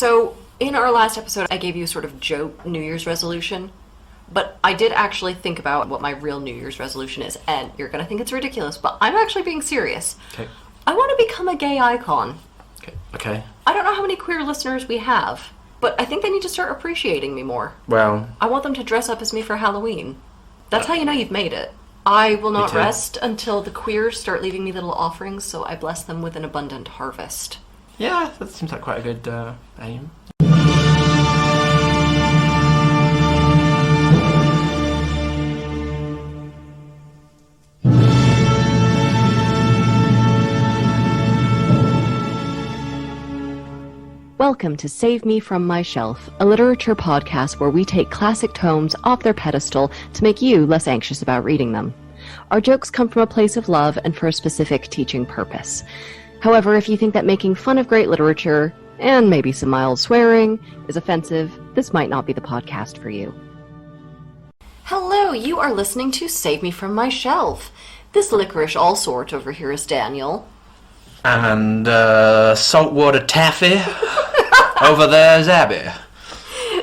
So, in our last episode, I gave you a sort of joke New Year's resolution, but I did actually think about what my real New Year's resolution is, and you're going to think it's ridiculous, but I'm actually being serious. Okay. I want to become a gay icon. Okay. I don't know how many queer listeners we have, but I think they need to start appreciating me more. Well... I want them to dress up as me for Halloween. That's how you know you've made it. I will not rest until the queers start leaving me little offerings, so I bless them with an abundant harvest. Yeah, that seems like quite a good aim. Welcome to Save Me From My Shelf, a literature podcast where we take classic tomes off their pedestal to make you less anxious about reading them. Our jokes come from a place of love and for a specific teaching purpose. However, if you think that making fun of great literature, and maybe some mild swearing, is offensive, this might not be the podcast for you. Hello, you are listening to Save Me From My Shelf. This licorice all sort over here is Daniel. And saltwater taffy. Over there's Abby.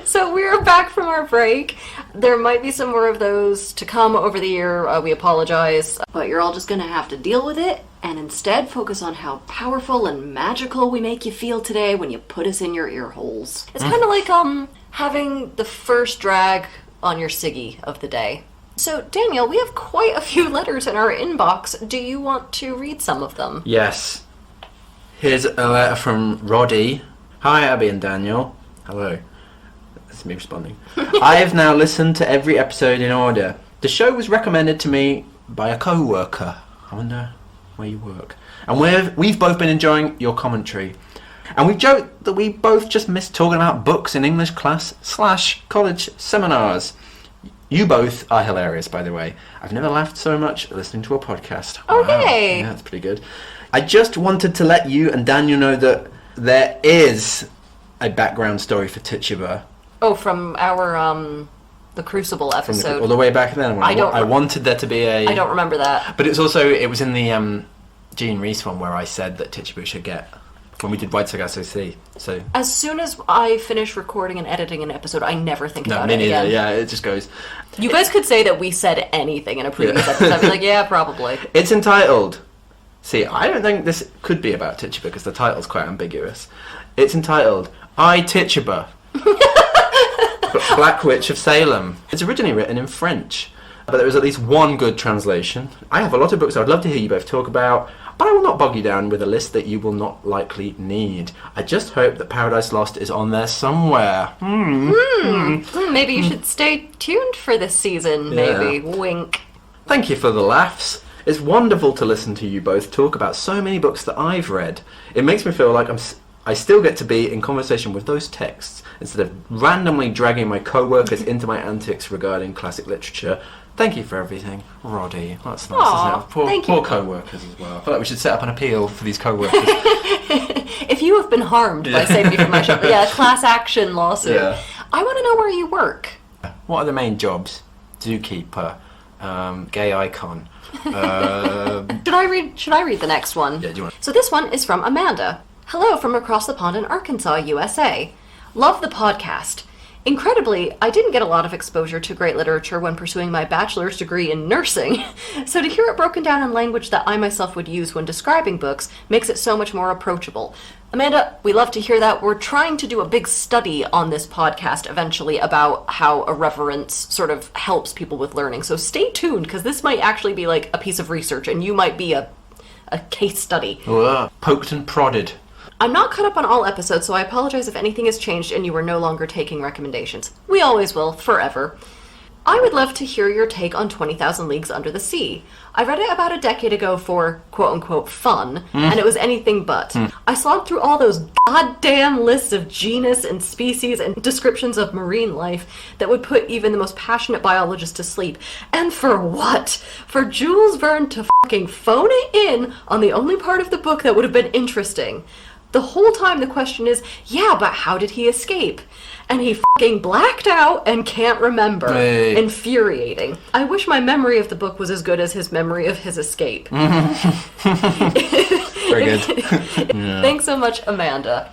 So we're back from our break. There might be some more of those to come over the year. We apologize. But you're all just going to have to deal with it and instead focus on how powerful and magical we make you feel today when you put us in your ear holes. It's kind of like having the first drag on your ciggy of the day. So, Daniel, we have quite a few letters in our inbox. Do you want to read some of them? Yes. Here's a letter from Roddy. Hi, Abby and Daniel. Hello. That's me responding. I have now listened to every episode in order. The show was recommended to me by a co-worker. I wonder where you work. And we've both been enjoying your commentary. And we've joked that we both just missed talking about books in English class / college seminars. You both are hilarious, by the way. I've never laughed so much listening to a podcast. Okay. Wow. Yeah, that's pretty good. I just wanted to let you and Daniel know that there is a background story for Tituba. Oh, from our, the Crucible episode. All the way back then. I wanted there to be a... I don't remember that. But it was in the Jean Reese one where I said that Tituba should get... When we did White Sag SOC. So as soon as I finish recording and editing an episode, I never think about it again. Yeah, it just goes. You guys could say that we said anything in a previous episode. I'd be like, yeah, probably. It's entitled... See, I don't think this could be about Tituba because the title's quite ambiguous. It's entitled I, Tituba, Black Witch of Salem. It's originally written in French, but there is at least one good translation. I have a lot of books I would love to hear you both talk about, but I will not bog you down with a list that you will not likely need. I just hope that Paradise Lost is on there somewhere. Maybe you should stay tuned for this season, maybe. Yeah. Wink. Thank you for the laughs. It's wonderful to listen to you both talk about so many books that I've read. It makes me feel like I still get to be in conversation with those texts instead of randomly dragging my co-workers into my antics regarding classic literature. Thank you for everything, Roddy. That's nice, isn't it? Poor co-workers as well. I feel like we should set up an appeal for these co-workers. If you have been harmed by Save Me From My Shelf, class action lawsuit. Yeah. I want to know where you work. What are the main jobs? Zookeeper, gay icon. Should I read the next one? Yeah, do you want? So this one is from Amanda. Hello from across the pond in Arkansas, USA. Love the podcast. Incredibly, I didn't get a lot of exposure to great literature when pursuing my bachelor's degree in nursing, so to hear it broken down in language that I myself would use when describing books makes it so much more approachable. Amanda, we love to hear that. We're trying to do a big study on this podcast eventually about how irreverence sort of helps people with learning, so stay tuned, because this might actually be like a piece of research, and you might be a case study. Poked and prodded. I'm not caught up on all episodes, so I apologize if anything has changed and you are no longer taking recommendations. We always will, forever. I would love to hear your take on 20,000 Leagues Under the Sea. I read it about a decade ago for quote-unquote fun, and it was anything but. I slogged through all those goddamn lists of genus and species and descriptions of marine life that would put even the most passionate biologist to sleep. And for what? For Jules Verne to fucking phone it in on the only part of the book that would have been interesting. The whole time the question is, yeah, but how did he escape? And he fucking blacked out and can't remember. Hey. Infuriating. I wish my memory of the book was as good as his memory of his escape. Very good. Yeah. Thanks so much, Amanda.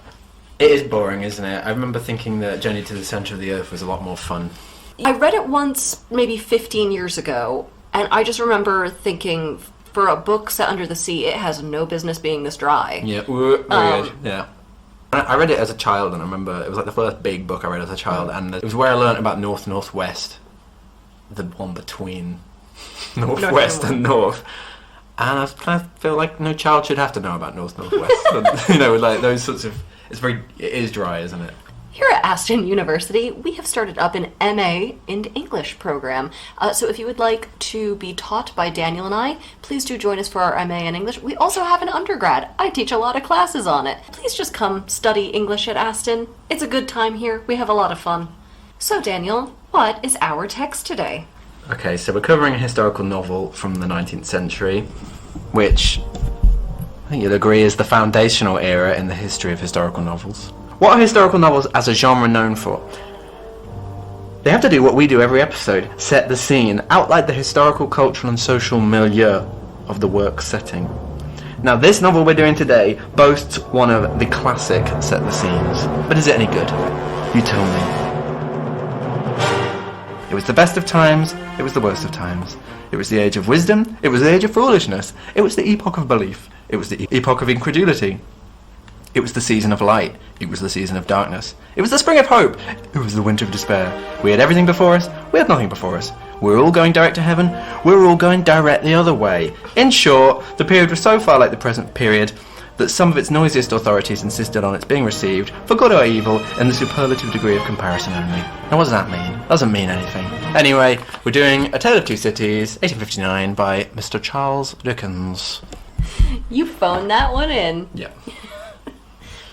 It is boring, isn't it? I remember thinking that Journey to the Centre of the Earth was a lot more fun. I read it once, maybe 15 years ago, and I just remember thinking, for a book set under the sea, it has no business being this dry. Yeah, weird. Yeah. I read it as a child, and I remember it was like the first big book I read as a child, and it was where I learnt about North Northwest, the one between Northwest and North. And I kind of feel like no child should have to know about North Northwest. Like those sorts of. It is dry, isn't it? Here at Aston University, we have started up an MA in English program. So if you would like to be taught by Daniel and I, please do join us for our MA in English. We also have an undergrad. I teach a lot of classes on it. Please just come study English at Aston. It's a good time here. We have a lot of fun. So Daniel, what is our text today? Okay, so we're covering a historical novel from the 19th century, which I think you'll agree is the foundational era in the history of historical novels. What are historical novels as a genre known for? They have to do what we do every episode, set the scene, outline the historical, cultural and social milieu of the work's setting. Now this novel we're doing today boasts one of the classic set the scenes. But is it any good? You tell me. It was the best of times, it was the worst of times. It was the age of wisdom, it was the age of foolishness. It was the epoch of belief, it was the epoch of incredulity. It was the season of light, it was the season of darkness. It was the spring of hope, it was the winter of despair. We had everything before us, we had nothing before us. We were all going direct to heaven, we were all going direct the other way. In short, the period was so far like the present period that some of its noisiest authorities insisted on its being received, for good or evil, in the superlative degree of comparison only. Now what does that mean? Doesn't mean anything. Anyway, we're doing A Tale of Two Cities, 1859, by Mr. Charles Dickens. You phoned that one in. Yeah.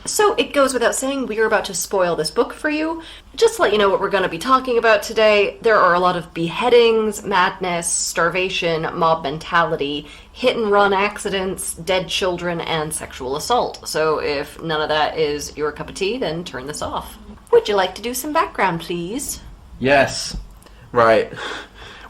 So it goes without saying we are about to spoil this book for you. Just to let you know what we're going to be talking about today, there are a lot of beheadings, madness, starvation, mob mentality, hit-and-run accidents, dead children, and sexual assault. So if none of that is your cup of tea, then turn this off. Would you like to do some background, please? Yes. Right.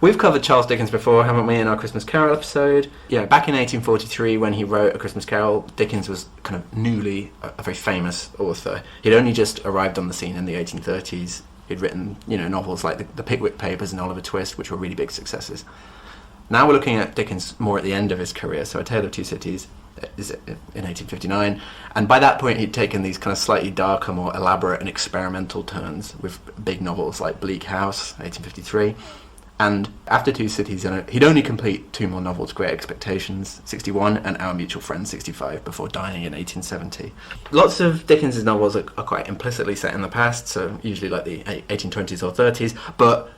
We've covered Charles Dickens before, haven't we, in our Christmas Carol episode? Yeah, back in 1843 when he wrote A Christmas Carol, Dickens was kind of newly a very famous author. He'd only just arrived on the scene in the 1830s. He'd written, novels like the Pickwick Papers and Oliver Twist, which were really big successes. Now we're looking at Dickens more at the end of his career, so A Tale of Two Cities is in 1859, and by that point he'd taken these kind of slightly darker, more elaborate and experimental turns with big novels like Bleak House, 1853. And after Two Cities, he'd only complete two more novels, Great Expectations, 61, and Our Mutual Friend, 65, before dying in 1870. Lots of Dickens' novels are quite implicitly set in the past, so usually like the 1820s or 30s, but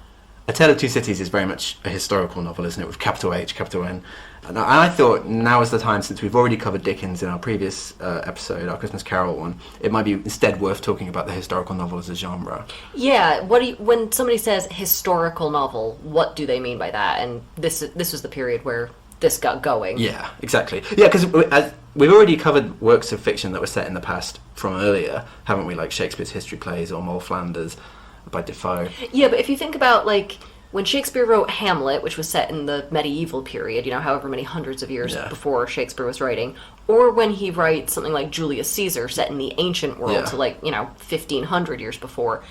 A Tale of Two Cities is very much a historical novel, isn't it, with capital H, capital N. And I thought now is the time, since we've already covered Dickens in our previous episode, our Christmas Carol one, it might be instead worth talking about the historical novel as a genre. Yeah, when somebody says historical novel, what do they mean by that? And this was the period where this got going. Yeah, exactly. Yeah, because we've already covered works of fiction that were set in the past from earlier, haven't we, like Shakespeare's history plays or Moll Flanders by Defoe. Yeah, but if you think about, like, when Shakespeare wrote Hamlet, which was set in the medieval period, however many hundreds of years before Shakespeare was writing, or when he writes something like Julius Caesar, set in the ancient world, so 1,500 years before,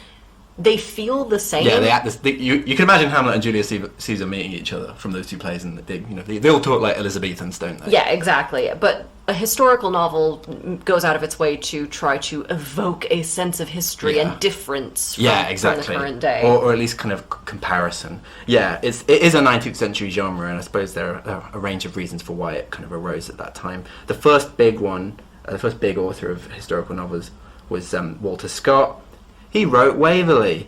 they feel the same. Yeah, they act you can imagine Hamlet and Julius Caesar meeting each other from those two plays, and they all talk like Elizabethans, don't they? Yeah, exactly. But a historical novel goes out of its way to try to evoke a sense of history and difference from the current day. Or at least kind of comparison. Yeah, it is a 19th century genre, and I suppose there are a range of reasons for why it kind of arose at that time. The first big one, the first big author of historical novels was Walter Scott. He wrote Waverley,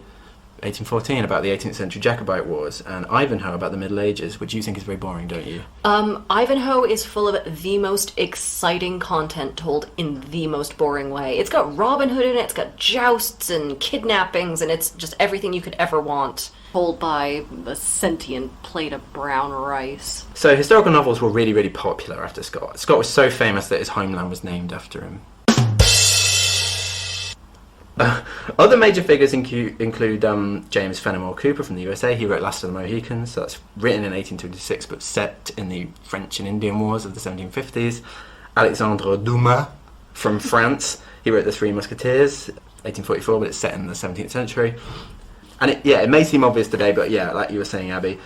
1814, about the 18th century Jacobite Wars, and Ivanhoe about the Middle Ages, which you think is very boring, don't you? Ivanhoe is full of the most exciting content told in the most boring way. It's got Robin Hood in it, it's got jousts and kidnappings, and it's just everything you could ever want, told by a sentient plate of brown rice. So historical novels were really, really popular after Scott. Scott was so famous that his homeland was named after him. Other major figures include James Fenimore Cooper from the USA. He wrote Last of the Mohicans, so that's written in 1826 but set in the French and Indian Wars of the 1750s. Alexandre Dumas from France. He wrote The Three Musketeers, 1844, but it's set in the 17th century. And it may seem obvious today, but yeah, like you were saying, Abby,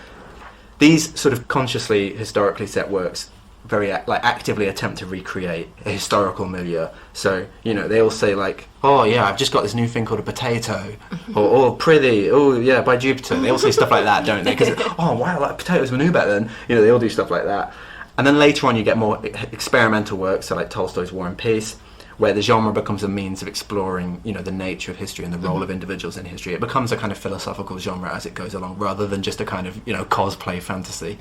these sort of consciously, historically set works very actively attempt to recreate a historical milieu. So, you know, they all say like, oh yeah, I've just got this new thing called a potato, or oh prithee, oh yeah, by Jupiter. They all say stuff like that, don't they? Because oh wow, like potatoes were new back then. You know, they all do stuff like that. And then later on you get more experimental works, so like Tolstoy's War and Peace, where the genre becomes a means of exploring, you know, the nature of history and the role of individuals in history. It becomes a kind of philosophical genre as it goes along, rather than just a kind of, you know, cosplay fantasy.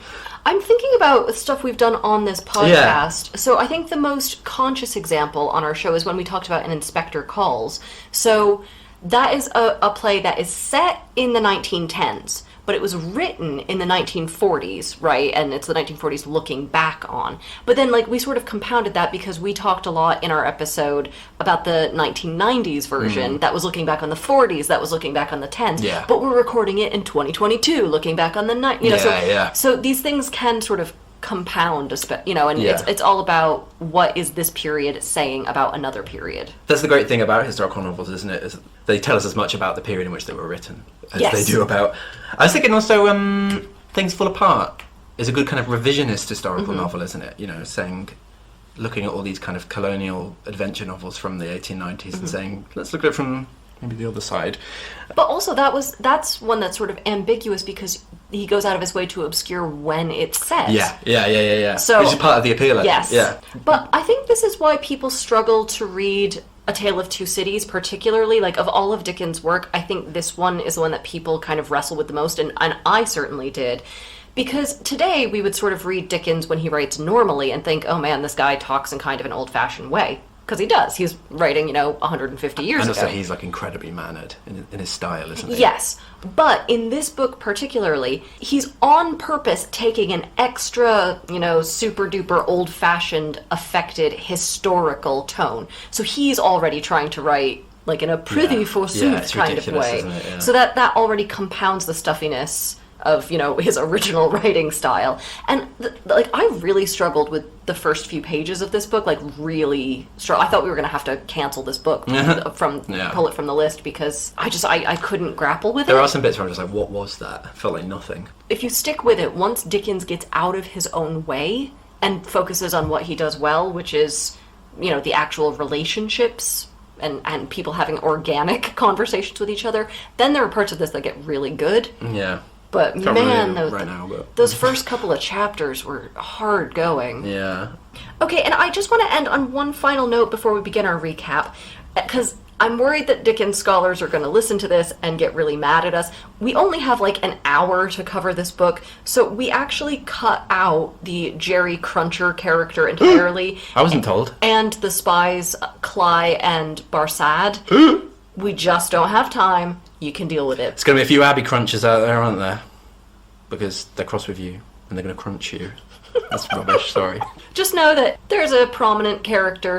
I'm thinking about stuff we've done on this podcast. Yeah. So I think the most conscious example on our show is when we talked about An Inspector Calls. So that is a play that is set in the 1910s, but it was written in the 1940s, right? And it's the 1940s looking back on. But then, like, we sort of compounded that because we talked a lot in our episode about the 1990s version that was looking back on the 40s, that was looking back on the 10s. Yeah. But we're recording it in 2022, looking back on the 90s. You know, so these things can sort of compound, you know, and it's all about what is this period saying about another period. That's the great thing about historical novels, isn't it? Is they tell us as much about the period in which they were written as they do about... I was thinking also Things Fall Apart is a good kind of revisionist historical novel, isn't it? You know, looking at all these kind of colonial adventure novels from the 1890s and saying, let's look at it from maybe the other side. But also that's one that's sort of ambiguous because he goes out of his way to obscure when it's set. Yeah. So, which is part of the appeal, actually. Yes. Yeah. But I think this is why people struggle to read A Tale of Two Cities, particularly. Like, of all of Dickens' work, I think this one is the one that people kind of wrestle with the most, and I certainly did. Because today we would sort of read Dickens when he writes normally and think, oh man, this guy talks in kind of an old-fashioned way. Because he does. He's writing, 150 years ago. And also he's, like, incredibly mannered in his style, isn't he? Yes. But in this book particularly, he's on purpose taking an extra, super-duper old-fashioned, affected, historical tone. So he's already trying to write, like, in a prithee forsooth kind of way. Isn't it? Yeah. So that already compounds the stuffiness of, his original writing style. And, I really struggled with the first few pages of this book, I thought we were going to have to cancel this book pull it from the list, because I couldn't grapple with it. There are some bits where I'm just like, what was that? It felt like nothing. If you stick with it, once Dickens gets out of his own way and focuses on what he does well, which is, the actual relationships and people having organic conversations with each other, then there are parts of this that get really good. Yeah. But man, those first couple of chapters were hard going. Yeah. Okay, and I just want to end on one final note before we begin our recap, because I'm worried that Dickens scholars are going to listen to this and get really mad at us. We only have an hour to cover this book, so we actually cut out the Jerry Cruncher character entirely. I wasn't told. And the spies, Cly and Barsad. We just don't have time. You can deal with it. There's going to be a few Abbey Crunchers out there, aren't there? Because they're cross with you, and they're going to crunch you. That's rubbish, sorry. Just know that there's a prominent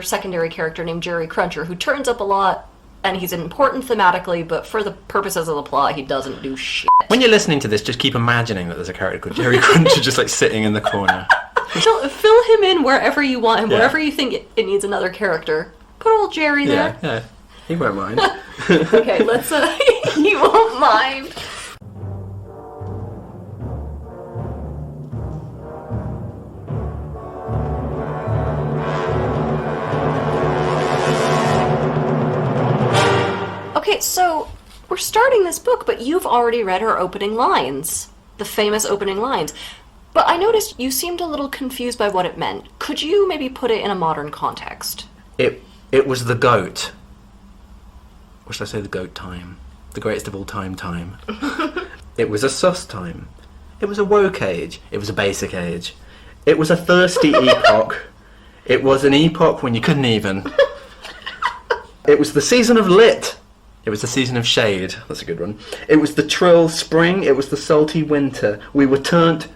secondary character named Jerry Cruncher, who turns up a lot, and he's important thematically, but for the purposes of the plot, he doesn't do shit. When you're listening to this, just keep imagining that there's a character called Jerry Cruncher just sitting in the corner. Fill him in wherever you want, and wherever you think it needs another character. Put old Jerry there. Yeah. He won't mind. Okay, let's, he won't mind. Okay, so we're starting this book, but you've already read her opening lines. The famous opening lines. But I noticed you seemed a little confused by what it meant. Could you maybe put it in a modern context? It was the goat. Or should I say the goat time? The greatest of all time. It was a sus time. It was a woke age. It was a basic age. It was a thirsty epoch. It was an epoch when you couldn't even. It was the season of lit. It was the season of shade. That's a good one. It was the trill spring. It was the salty winter. We were turnt.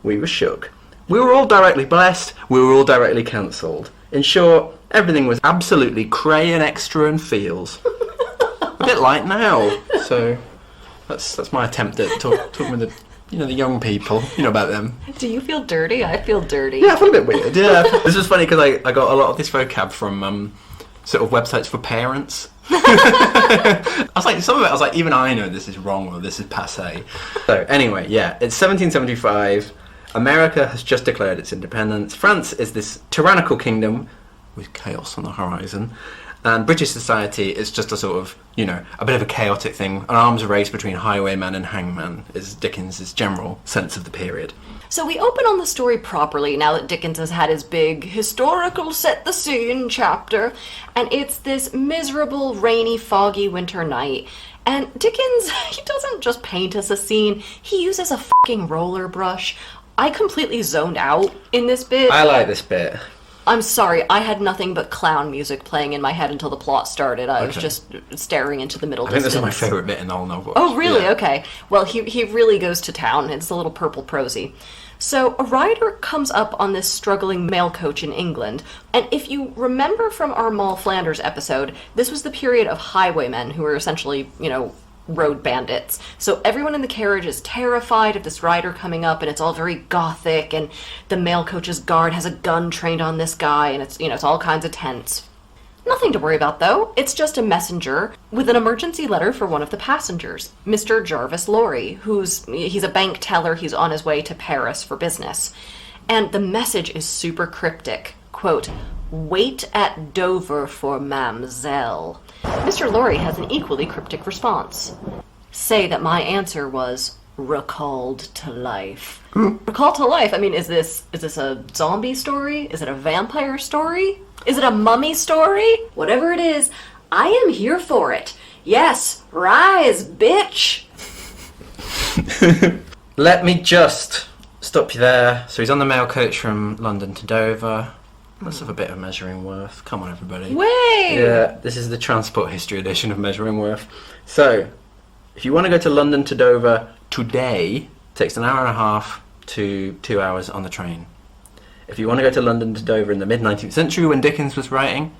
We were shook. We were all directly blessed. We were all directly cancelled. In short, everything was absolutely cray and extra and feels. A bit like now. So that's my attempt at talking with the young people. You know about them. Do you feel dirty? I feel dirty. Yeah, I feel a bit weird. Yeah. This was funny because I got a lot of this vocab from sort of websites for parents. I was like, some of it, I was like, even I know this is wrong or this is passé. So anyway, yeah, it's 1775. America has just declared its independence. France is this tyrannical kingdom with chaos on the horizon. And British society is just a sort of, you know, a bit of a chaotic thing. An arms race between highwayman and hangman is Dickens' general sense of the period. So we open on the story properly now that Dickens has had his big historical set the scene chapter, and it's this miserable, rainy, foggy winter night. And Dickens, he doesn't just paint us a scene, he uses a fucking roller brush. I completely zoned out in this bit. I like this bit. I'm sorry, I had nothing but clown music playing in my head until the plot started. I was just staring into the middle distance. I think this is my favourite bit in the whole novel. Oh, really? Yeah. Okay. Well, he really goes to town. It's a little purple prosy. So a rider comes up on this struggling mail coach in England, and if you remember from our Moll Flanders episode, this was the period of highwaymen who were essentially, you know, road bandits. So everyone in the carriage is terrified of this rider coming up, and it's all very gothic, and the mail coach's guard has a gun trained on this guy, and it's, you know, it's all kinds of tense. Nothing to worry about, though. It's just a messenger with an emergency letter for one of the passengers, Mr. Jarvis Lorry, he's a bank teller. He's on his way to Paris for business. And the message is super cryptic. Quote, "Wait at Dover for Mademoiselle." Mr. Lorry has an equally cryptic response. "Say that my answer was recalled to life." Recalled to life? I mean, is this a zombie story? Is it a vampire story? Is it a mummy story? Whatever it is, I am here for it. Yes, rise, bitch! Let me just stop you there. So he's on the mail coach from London to Dover. Let's have a bit of Measuring Worth. Come on, everybody. Way! Yeah, this is the transport history edition of Measuring Worth. So, if you want to go to London to Dover today, it takes an hour and a half to 2 hours on the train. If you want to go to London to Dover in the mid-19th century when Dickens was writing,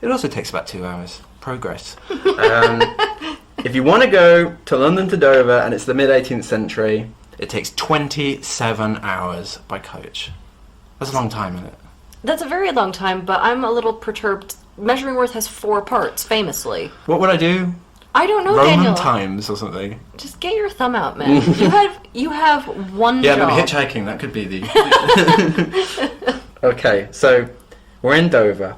it also takes about 2 hours. Progress. If you want to go to London to Dover and it's the mid-18th century, it takes 27 hours by coach. That's a long time, isn't it? That's a very long time, but I'm a little perturbed. Measuring Worth has 4 parts, famously. What would I do? I don't know, Roman Daniel. times or something. Just get your thumb out, man. you have one job. Yeah, maybe hitchhiking, that could be the... Okay, so we're in Dover.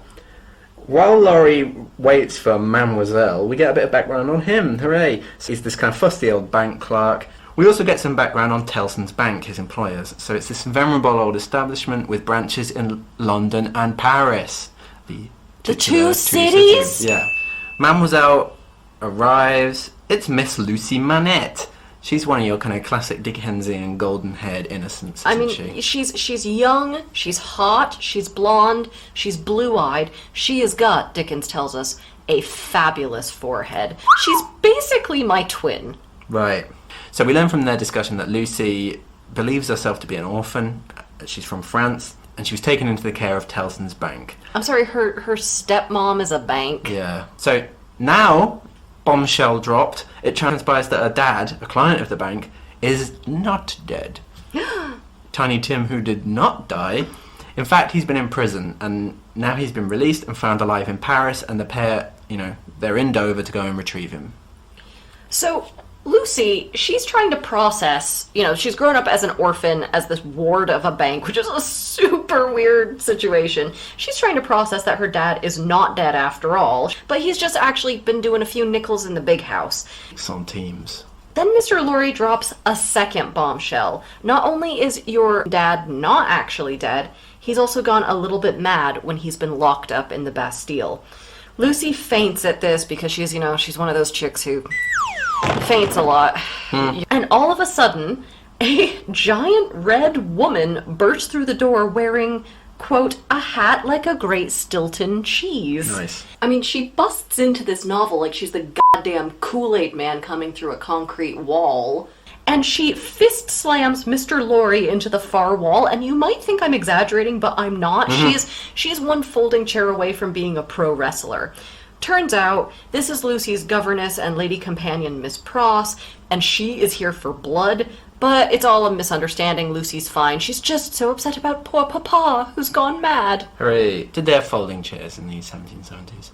While Laurie waits for Mademoiselle, we get a bit of background on him. Hooray! So he's this kind of fusty old bank clerk. We also get some background on Tellson's Bank, his employers. So it's this venerable old establishment with branches in London and Paris. The two cities? Yeah. Mademoiselle arrives. It's Miss Lucy Manette. She's one of your kind of classic Dickensian golden-haired innocents, isn't she? She's young, she's hot, she's blonde, she's blue-eyed. She has got, Dickens tells us, a fabulous forehead. She's basically my twin. Right. So we learn from their discussion that Lucy believes herself to be an orphan. She's from France, and she was taken into the care of Tellson's Bank. I'm sorry, her stepmom is a bank? Yeah. So now, bombshell dropped, it transpires that her dad, a client of the bank, is not dead. Tiny Tim, who did not die. In fact, he's been in prison, and now he's been released and found alive in Paris, and the pair, they're in Dover to go and retrieve him. So Lucy, she's trying to process, she's grown up as an orphan, as this ward of a bank, which is a super weird situation. She's trying to process that her dad is not dead after all, but he's just actually been doing a few nickels in the big house. Some teams. Then Mr. Lorry drops a second bombshell. Not only is your dad not actually dead, he's also gone a little bit mad when he's been locked up in the Bastille. Lucy faints at this because she's one of those chicks who faints a lot. And all of a sudden, a giant red woman bursts through the door wearing, quote, a hat like a great Stilton cheese. Nice. I mean, she busts into this novel like she's the goddamn Kool-Aid man coming through a concrete wall. And she fist slams Mr. Lorry into the far wall, and you might think I'm exaggerating, but I'm not. She is one folding chair away from being a pro wrestler. Turns out, this is Lucy's governess and lady companion, Miss Pross, and she is here for blood, but it's all a misunderstanding. Lucy's fine. She's just so upset about poor Papa, who's gone mad. Hooray. Did they have folding chairs in the 1770s?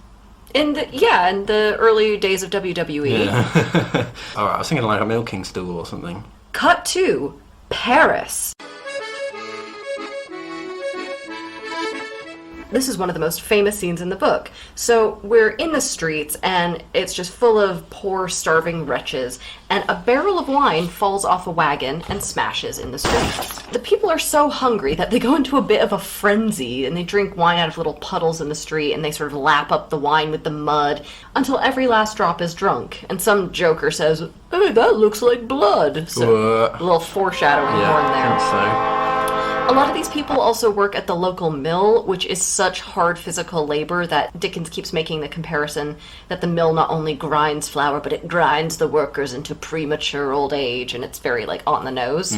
In the early days of WWE. Yeah. Alright, I was thinking like a milking stool or something. Cut to Paris. This is one of the most famous scenes in the book. So we're in the streets, and it's just full of poor, starving wretches, and a barrel of wine falls off a wagon and smashes in the street. The people are so hungry that they go into a bit of a frenzy, and they drink wine out of little puddles in the street, and they sort of lap up the wine with the mud until every last drop is drunk. And some joker says, "Hey, that looks like blood." So a little foreshadowing more in there. I think so. A lot of these people also work at the local mill, which is such hard physical labor that Dickens keeps making the comparison that the mill not only grinds flour, but it grinds the workers into premature old age, and it's very, like, on the nose.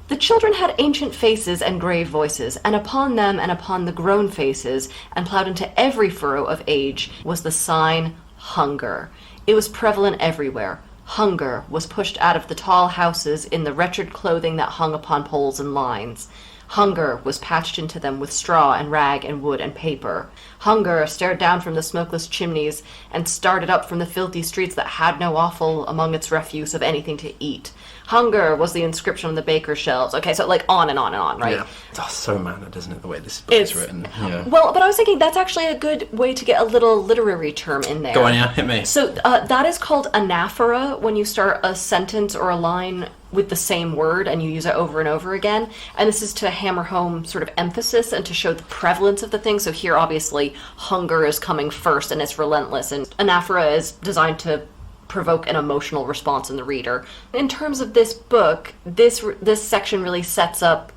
The children had ancient faces and grave voices, and upon them and upon the grown faces, and ploughed into every furrow of age, was the sign hunger. It was prevalent everywhere. Hunger was pushed out of the tall houses in the wretched clothing that hung upon poles and lines. Hunger was patched into them with straw and rag and wood and paper. Hunger stared down from the smokeless chimneys and started up from the filthy streets that had no offal among its refuse of anything to eat. Hunger was the inscription on the baker's shelves. Okay, so like on and on and on, right? Yeah. It's so mannered, isn't it, the way this book is written? Yeah. Well, but I was thinking that's actually a good way to get a little literary term in there. Go on, yeah, hit me. So that is called anaphora, when you start a sentence or a line with the same word and you use it over and over again. And this is to hammer home sort of emphasis and to show the prevalence of the thing. So here, obviously, hunger is coming first and it's relentless. And anaphora is designed to provoke an emotional response in the reader. In terms of this book, this section really sets up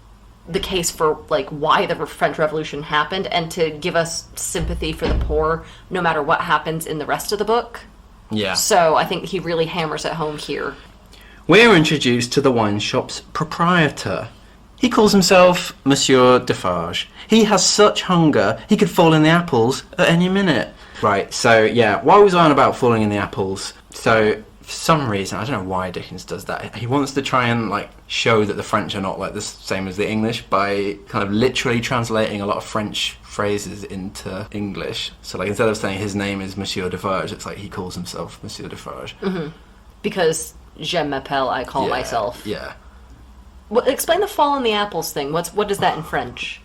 the case for like why the French Revolution happened and to give us sympathy for the poor no matter what happens in the rest of the book. Yeah. So I think he really hammers it home here. We're introduced to the wine shop's proprietor. He calls himself Monsieur Defarge. He has such hunger, he could fall in the apples at any minute. Right, so yeah, why was I on about falling in the apples? So, for some reason, I don't know why Dickens does that. He wants to try and, like, show that the French are not, like, the same as the English by kind of literally translating a lot of French phrases into English. So, like, instead of saying his name is Monsieur Defarge, it's like he calls himself Monsieur Defarge. Mm-hmm. Because je m'appelle, I call myself. Yeah. Well, explain the fall in the apples thing. What is that in French?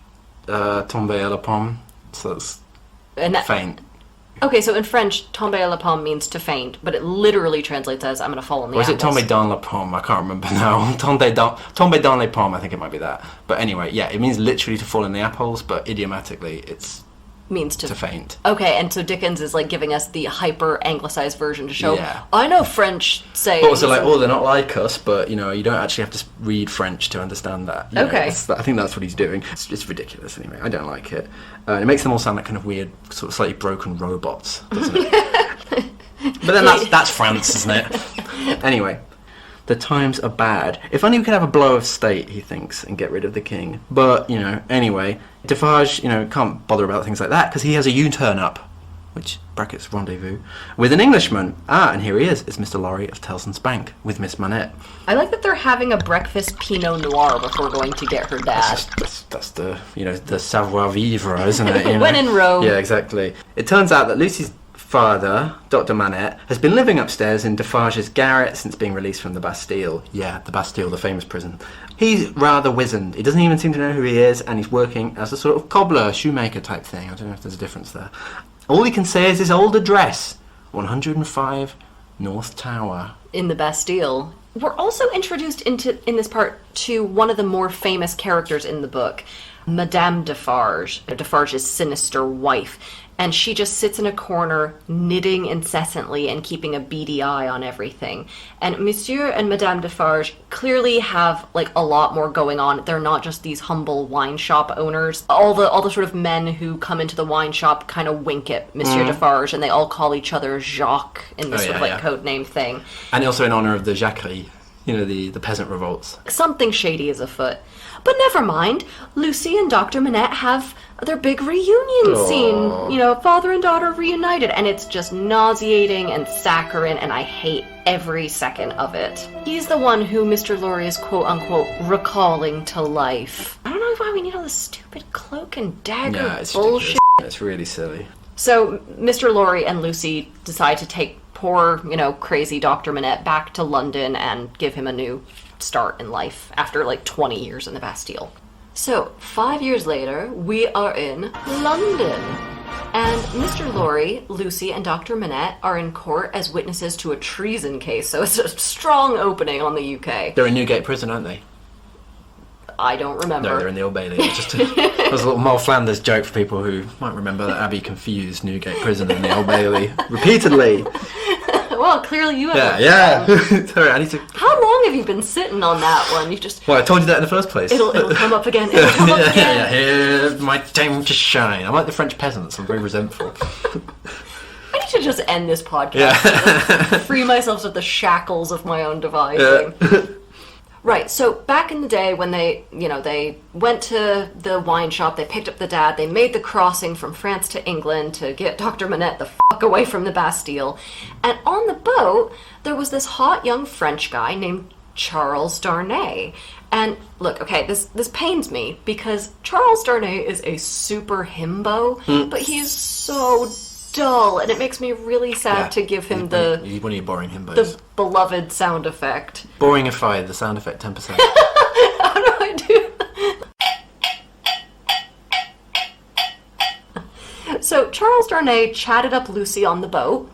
Tomber à la pomme. So it's faint. Okay, so in French, tomber à la pomme means to faint, but it literally translates as I'm going to fall in the apples. Or is it tomber dans la pomme? I can't remember now. Tomber dans les pommes, I think it might be that. But anyway, yeah, it means literally to fall in the apples, but idiomatically it's means to faint. Okay, and so Dickens is like giving us the hyper anglicized version to show. Yeah. I know French say. But also like, they're not like us, but you know, you don't actually have to read French to understand that. You know, I think that's what he's doing. It's ridiculous anyway. I don't like it. It makes them all sound like kind of weird, sort of slightly broken robots, doesn't it? But then that's France, isn't it? Anyway. The times are bad. If only we could have a blow of state, he thinks, and get rid of the king. But, you know, anyway, Defarge, you know, can't bother about things like that because he has a U-turn up, which, brackets, rendezvous, with an Englishman. And here he is. It's Mr. Lorry of Tellson's Bank with Miss Manette. I like that they're having a breakfast Pinot Noir before going to get her dad. That's the, you know, the savoir-vivre, isn't it? You know? When in Rome. Yeah, exactly. It turns out that Lucy's father, Dr Manette, has been living upstairs in Defarge's garret since being released from the Bastille. Yeah, the Bastille, the famous prison. He's rather wizened. He doesn't even seem to know who he is, and he's working as a sort of cobbler, shoemaker type thing. I don't know if there's a difference there. All he can say is his old address, 105 North Tower. In the Bastille. We're also introduced in this part to one of the more famous characters in the book, Madame Defarge, Defarge's sinister wife. And she just sits in a corner, knitting incessantly and keeping a beady eye on everything. And Monsieur and Madame Defarge clearly have, like, a lot more going on. They're not just these humble wine shop owners. All the sort of men who come into the wine shop kind of wink at Monsieur Defarge, and they all call each other Jacques in this code name thing. And also in honour of the Jacquerie. You know, the peasant revolts. Something shady is afoot. But never mind. Lucy and Dr. Manette have their big reunion scene. You know, father and daughter reunited. And it's just nauseating and saccharine, and I hate every second of it. He's the one who Mr. Lorry is quote-unquote recalling to life. I don't know why we need all this stupid cloak and dagger it's bullshit. ridiculous. It's really silly. So Mr. Lorry and Lucy decide to take poor, crazy Dr. Manette back to London and give him a new start in life after like 20 years in the Bastille. So 5 years later, we are in London. And Mr. Lorry, Lucy, and Dr. Manette are in court as witnesses to a treason case. So it's a strong opening on the UK. They're in Newgate Prison, aren't they? I don't remember. No, they're in the Old Bailey. It was a little Moll Flanders joke for people who might remember that Abby confused Newgate Prison and the Old Bailey repeatedly. Well, clearly you have. Yeah. Sorry, I need to. How long have you been sitting on that one? You just. Well, I told you that in the first place. It'll come up again. It'll come up again. Yeah, here's my time to shine. I'm like the French peasants. I'm very resentful. I need to just end this podcast. Free myself of the shackles of my own devising. Right, so back in the day when they went to the wine shop, they picked up the dad, they made the crossing from France to England to get Dr. Manette the fuck away from the Bastille. And on the boat, there was this hot young French guy named Charles Darnay. And look, okay, this pains me because Charles Darnay is a super himbo, but he is so dull, and it makes me really sad to give him He's one of your boring himbos. The beloved sound effect. Boringified, the sound effect 10%. How do I do? So Charles Darnay chatted up Lucy on the boat.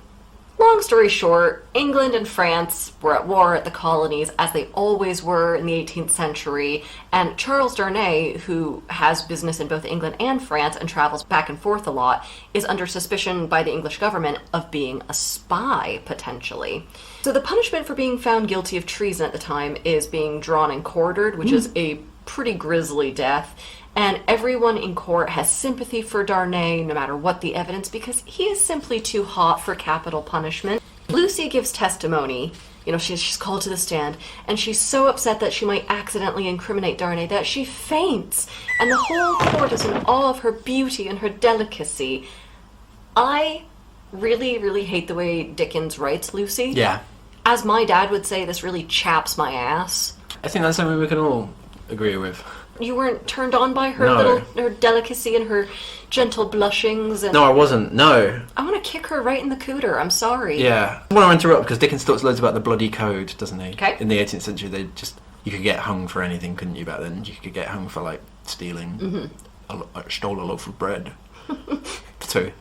Long story short, England and France were at war at the colonies, as they always were in the 18th century, and Charles Darnay, who has business in both England and France and travels back and forth a lot, is under suspicion by the English government of being a spy, potentially. So the punishment for being found guilty of treason at the time is being drawn and quartered, which is a pretty grisly death. And everyone in court has sympathy for Darnay, no matter what the evidence, because he is simply too hot for capital punishment. Lucy gives testimony. She's called to the stand, and she's so upset that she might accidentally incriminate Darnay that she faints. And the whole court is in awe of her beauty and her delicacy. I really, really hate the way Dickens writes Lucy. Yeah. As my dad would say, this really chaps my ass. I think that's something we can all agree with. You weren't turned on by her delicacy and her gentle blushings? And No, I wasn't. No. I want to kick her right in the cooter. I'm sorry. Yeah. I want to interrupt because Dickens talks loads about the bloody code, doesn't he? Okay. In the 18th century, you could get hung for anything, couldn't you, back then? You could get hung for, stealing. I stole a loaf of bread. So,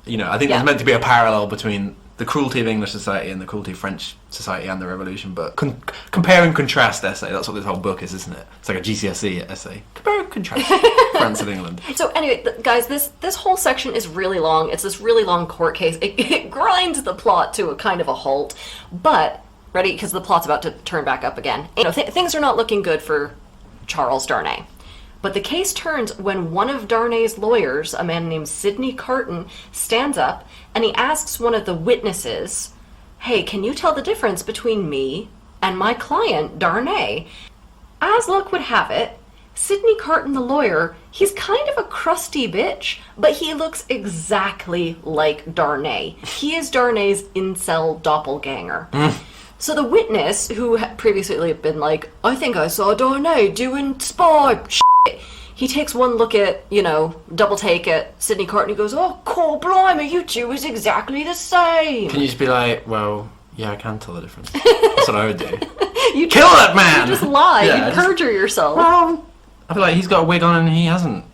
I think there's meant to be a parallel between the cruelty of English society and the cruelty of French society and the Revolution, but compare and contrast essay, that's what this whole book is, isn't it? It's like a GCSE essay. Compare and contrast France and England. So anyway, guys, this whole section is really long. It's this really long court case. It grinds the plot to a kind of a halt, but, ready, because the plot's about to turn back up again. Things are not looking good for Charles Darnay. But the case turns when one of Darnay's lawyers, a man named Sidney Carton, stands up and he asks one of the witnesses, "Hey, can you tell the difference between me and my client, Darnay?" As luck would have it, Sidney Carton, the lawyer, he's kind of a crusty bitch, but he looks exactly like Darnay. He is Darnay's incel doppelganger. So the witness, who had previously been like, "I think I saw Darnay doing spy shit," he takes one look at, double take at Sidney Carton and he goes, "Oh, cool, blimey, you two is exactly the same." Can you just be like, well, yeah, I can tell the difference. That's what I would do. You Kill that man! You just lie. You perjure yourself. Well, I feel like he's got a wig on and he hasn't.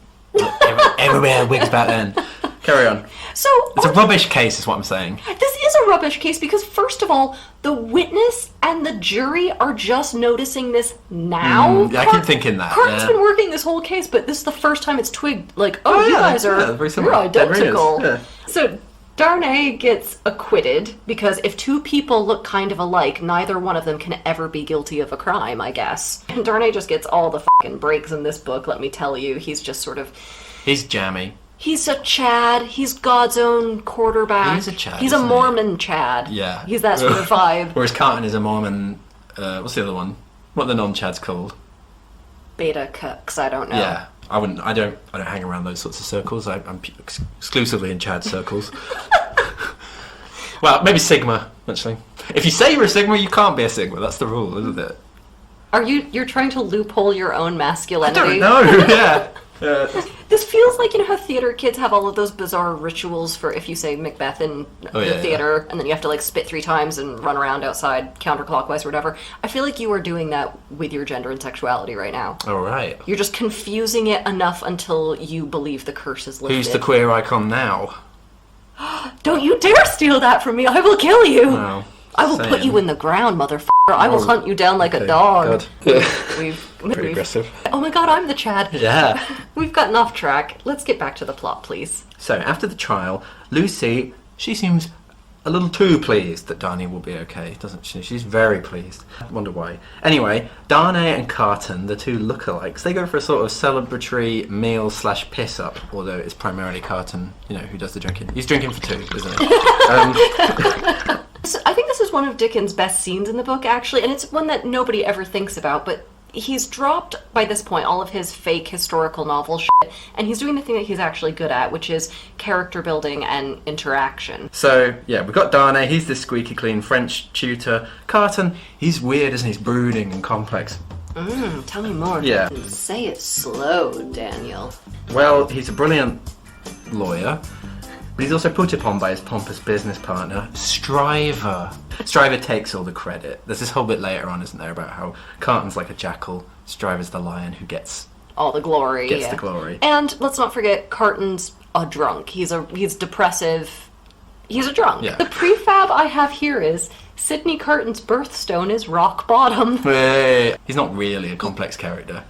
Everywhere had wigs back then. Carry on. So it's a rubbish case, is what I'm saying. This is a rubbish case because, first of all, the witness and the jury are just noticing this now. I keep thinking that. Carton's been working this whole case, but this is the first time it's twigged. Like, you guys are you're identical. Yeah. So Darnay gets acquitted because if two people look kind of alike, neither one of them can ever be guilty of a crime, I guess. And Darnay just gets all the fucking breaks in this book, let me tell you. He's just sort of... He's jammy. He's a Chad. He's God's own quarterback. He's a Chad. He's a Mormon Chad. Yeah. He's that sort of vibe. Whereas Carton is a Mormon what's the other one? What are the non-chads called? Beta cooks, I don't know. Yeah, I don't hang around those sorts of circles. I'm exclusively in Chad circles. Well, maybe Sigma, actually. If you say you're a Sigma, you can't be a Sigma. That's the rule, isn't it? You're trying to loophole your own masculinity? I don't know, yeah. This feels like, you know how theater kids have all of those bizarre rituals for if you say Macbeth in the theater, and then you have to like spit 3 times and run around outside counterclockwise or whatever. I feel like you are doing that with your gender and sexuality right now. All right. You're just confusing it enough until you believe the curse is lifted. Who's the queer icon now? Don't you dare steal that from me! I will kill you! Well, I will put you in the ground, motherfucker. I will hunt you down like a dog. Pretty aggressive. Oh my god, I'm the Chad. Yeah. We've gotten off track. Let's get back to the plot, please. So, after the trial, Lucy, she seems a little too pleased that Darnay will be okay, doesn't she? She's very pleased. I wonder why. Anyway, Darnay and Carton, the two lookalikes, they go for a sort of celebratory meal/piss-up, although it's primarily Carton, you know, who does the drinking. He's drinking for 2, isn't he? I think this is one of Dickens' best scenes in the book, actually, and it's one that nobody ever thinks about, but he's dropped, by this point, all of his fake historical novel shit, and he's doing the thing that he's actually good at, which is character building and interaction. So, yeah, we've got Darnay, he's this squeaky clean French tutor. Carton, he's weird, isn't he? He's brooding and complex. Tell me more. Yeah. Say it slow, Daniel. Well, he's a brilliant lawyer, but he's also put upon by his pompous business partner, Stryver. Stryver takes all the credit. There's this whole bit later on, isn't there, about how Carton's like a jackal, Stryver's the lion who gets all the glory. Gets the glory. And let's not forget, Carton's a drunk. He's depressive. He's a drunk. Yeah. The prefab I have here is Sidney Carton's birthstone is rock bottom. Hey, he's not really a complex character.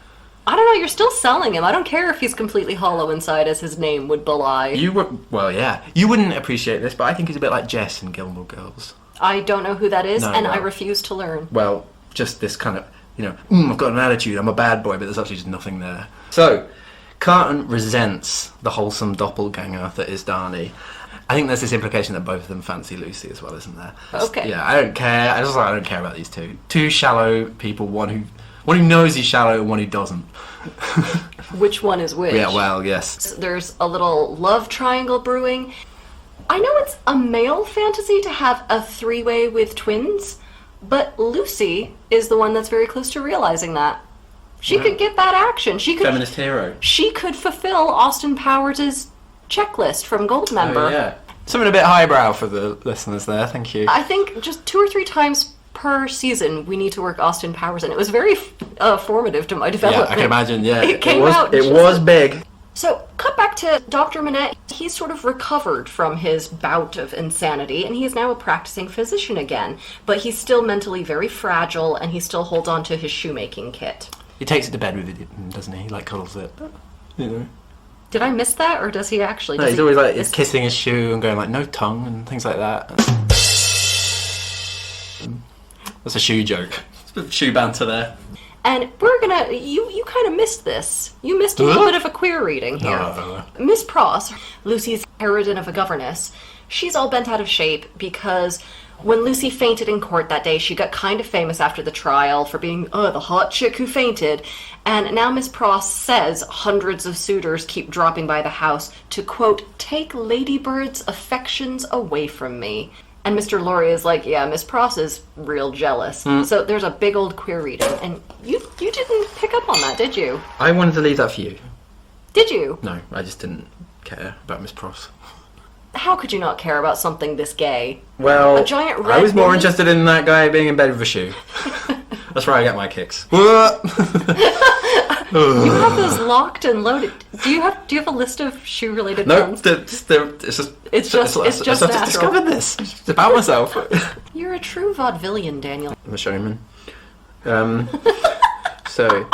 I don't know, you're still selling him. I don't care if he's completely hollow inside, as his name would belie. You wouldn't appreciate this, but I think he's a bit like Jess in Gilmore Girls. I don't know who that is, I refuse to learn. Well, just this kind of, you know, I've got an attitude, I'm a bad boy, but there's actually just nothing there. So, Carton resents the wholesome doppelganger that is Darnay. I think there's this implication that both of them fancy Lucy as well, isn't there? Okay. Yeah, I don't care. I don't care about these two. 2 shallow people, one who knows he's shallow and one who doesn't. Which one is which? Yeah, well, yes. There's a little love triangle brewing. I know it's a male fantasy to have a 3-way with twins, but Lucy is the one that's very close to realizing that. She could get that action. She could feminist hero. She could fulfill Austin Powers' checklist from Goldmember. Oh, yeah. Something a bit highbrow for the listeners there, thank you. I think just 2 or 3 times per season we need to work Austin Powers, and it was very formative to my development. Yeah, I can imagine, yeah. It was big. So, cut back to Dr. Manette. He's sort of recovered from his bout of insanity, and he is now a practicing physician again. But he's still mentally very fragile, and he still holds on to his shoemaking kit. He takes it to bed with him, doesn't he? He, like, cuddles it. You know. Did I miss that, or does he actually? No, he's always like he's kissing his shoe and going like, no tongue, and things like that. That's a shoe joke. It's a bit of shoe banter there. And we're gonna... You kind of missed this. You missed a little bit of a queer reading here. No. Miss Pross, Lucy's harridan of a governess, she's all bent out of shape because when Lucy fainted in court that day, she got kind of famous after the trial for being, the hot chick who fainted. And now Miss Pross says hundreds of suitors keep dropping by the house to, quote, take Ladybird's affections away from me. And Mr. Laurie is like, yeah, Miss Pross is real jealous. So there's a big old queer reading. And you didn't pick up on that, did you? I wanted to leave that for you. Did you? No, I just didn't care about Miss Pross. How could you not care about something this gay? Well, a giant red I was more woman? interested in that guy being in bed with a shoe. That's where I get my kicks. You have those locked and loaded. Do you have a list of shoe-related puns? No, it's just It's just I've natural. discovered this. It's about myself. You're a true vaudevillian, Daniel. I'm a showman. So...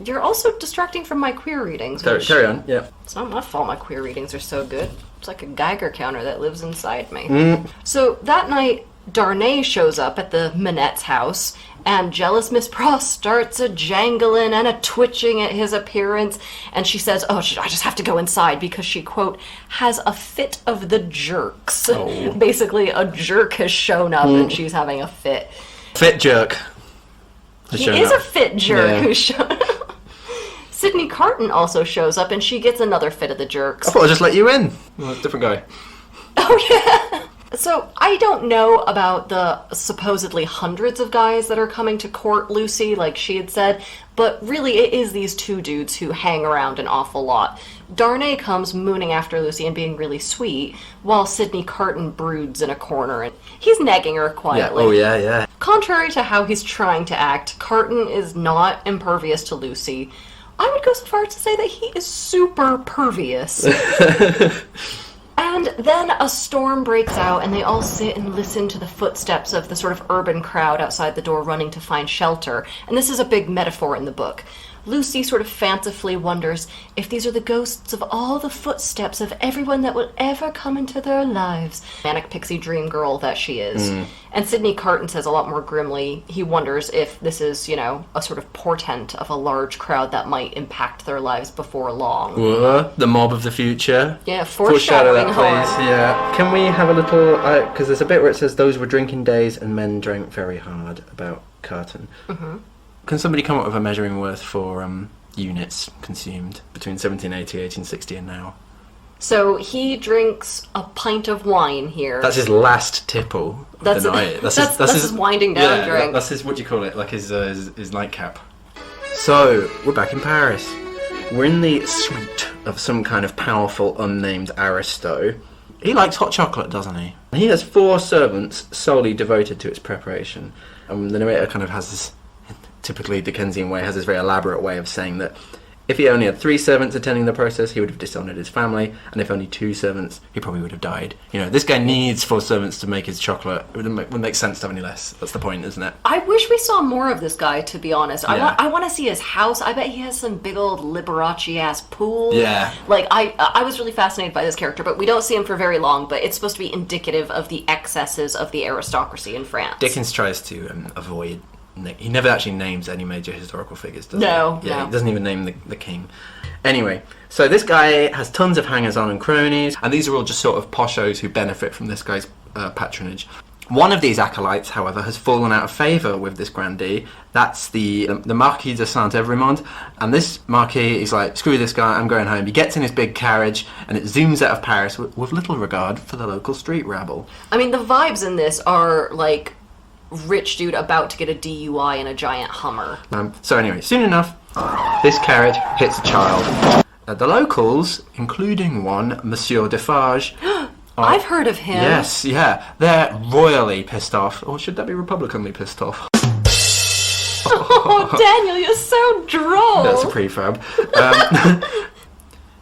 You're also distracting from my queer readings. Carry on, yeah. It's not my fault my queer readings are so good. It's like a Geiger counter that lives inside me. So that night, Darnay shows up at the Manette's house, and jealous Miss Pross starts a jangling and a twitching at his appearance, and she says, I just have to go inside because she, quote, has a fit of the jerks. Basically, a jerk has shown up and she's having a fit. Fit jerk. He is a fit jerk who showed up. Sydney Carton also shows up, and she gets another fit of the jerks. I thought I'd just let you in. Well, different guy. Oh, yeah. So, I don't know about the supposedly hundreds of guys that are coming to court Lucy, like she had said, but really it is these two dudes who hang around an awful lot. Darnay comes mooning after Lucy and being really sweet, while Sydney Carton broods in a corner, and he's negging her quietly. Yeah. Oh, yeah, yeah. Contrary to how he's trying to act, Carton is not impervious to Lucy. I would go so far as to say that he is super pervious. And then a storm breaks out, and they all sit and listen to the footsteps of the sort of urban crowd outside the door running to find shelter. And this is a big metaphor in the book. Lucy sort of fancifully wonders if these are the ghosts of all the footsteps of everyone that will ever come into their lives. Manic pixie dream girl that she is. And Sydney Carton says a lot more grimly, he wonders if this is, you know, a sort of portent of a large crowd that might impact their lives before long. The mob of the future. Yeah, foreshadowing that, hard. please. Yeah. Can we have a little... Because there's a bit where it says, those were drinking days and men drank very hard about Carton. Mm-hmm. Can somebody come up with a measuring worth for units consumed between 1780, 1860 and now? So he drinks a pint of wine here. That's his last tipple of the night. That's his winding down drink. That's his, what do you call it, like his nightcap. So, we're back in Paris. We're in the suite of some kind of powerful unnamed aristo. He likes hot chocolate, doesn't he? He has 4 servants solely devoted to its preparation. And the narrator kind of has this... typically Dickensian way, has this very elaborate way of saying that if he only had 3 servants attending the process, he would have dishonoured his family, and if only 2 servants, he probably would have died. You know, this guy needs 4 servants to make his chocolate. It wouldn't make sense to have any less. That's the point, isn't it? I wish we saw more of this guy, to be honest. Yeah. I want to see his house. I bet he has some big old Liberace-ass pool. Yeah. Like, I was really fascinated by this character, but we don't see him for very long, but it's supposed to be indicative of the excesses of the aristocracy in France. Dickens tries to avoid... He never actually names any major historical figures, does No, he? Yeah, no. He doesn't even name the king. Anyway, so this guy has tons of hangers-on and cronies, and these are all just sort of poshos who benefit from this guy's patronage. One of these acolytes, however, has fallen out of favour with this grandee. That's the Marquis de Saint-Evremond, and this Marquis is like, screw this guy, I'm going home. He gets in his big carriage, and it zooms out of Paris with little regard for the local street rabble. I mean, the vibes in this are, like... rich dude about to get a DUI in a giant Hummer. So anyway, soon enough, this carriage hits a child. The locals, including one Monsieur Defarge... I've heard of him. Yes, yeah. They're royally pissed off. Or should that be republicanly pissed off? Oh, Daniel, you're so droll. That's a prefab.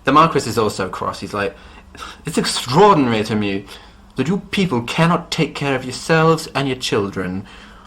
The Marquis is also cross. He's like, it's extraordinary to me that you people cannot take care of yourselves and your children.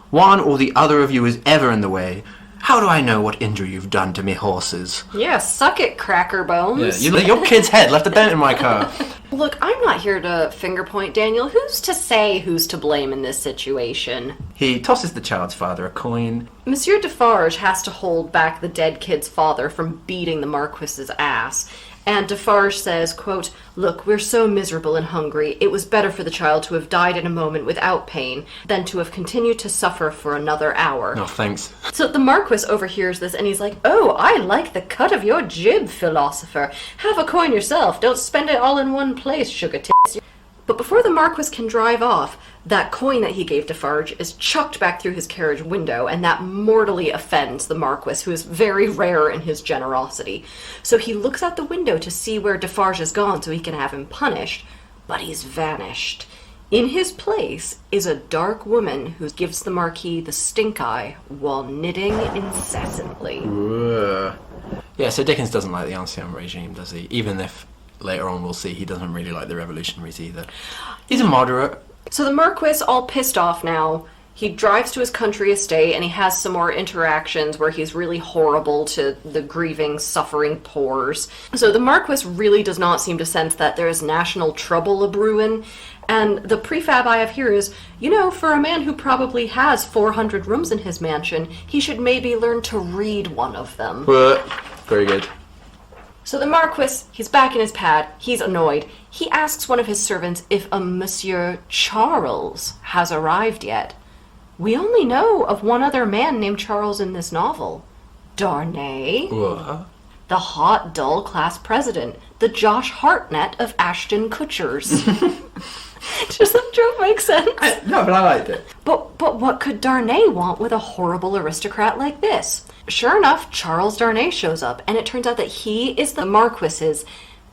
One or the other of you is ever in the way. How do I know what injury you've done to me horses? Yeah, suck it, Cracker Bones. Yeah, your kid's head left a dent in my car. Look, I'm not here to finger point Daniel. Who's to say who's to blame in this situation? He tosses the child's father a coin. Monsieur Defarge has to hold back the dead kid's father from beating the Marquis's ass. And Defarge says, quote, "Look, we're so miserable and hungry, it was better for the child to have died in a moment without pain than to have continued to suffer for another hour." No, thanks. So the Marquis overhears this and he's like, "Oh, I like the cut of your jib, philosopher. Have a coin yourself. Don't spend it all in one place, sugar tits." But before the Marquis can drive off, that coin that he gave Defarge is chucked back through his carriage window, and that mortally offends the Marquis, who is very rare in his generosity. So he looks out the window to see where Defarge has gone so he can have him punished, but he's vanished. In his place is a dark woman who gives the Marquis the stink eye while knitting incessantly. Yeah, so Dickens doesn't like the Ancien regime, does he? Even if later on we'll see he doesn't really like the revolutionaries either. He's a moderate. So the Marquis, all pissed off now, he drives to his country estate and he has some more interactions where he's really horrible to the grieving, suffering poors. So the Marquis really does not seem to sense that there is national trouble a-brewin', and the prefab I have here is, you know, for a man who probably has 400 rooms in his mansion, he should maybe learn to read one of them. Very good. So the Marquis, he's back in his pad, he's annoyed. He asks one of his servants if a Monsieur Charles has arrived yet. We only know of one other man named Charles in this novel. Darnay. What? The hot, dull class president. The Josh Hartnett of Ashton Kutchers. Does that joke make sense? No, but I liked it. But what could Darnay want with a horrible aristocrat like this? Sure enough, Charles Darnay shows up, and it turns out that he is the Marquis's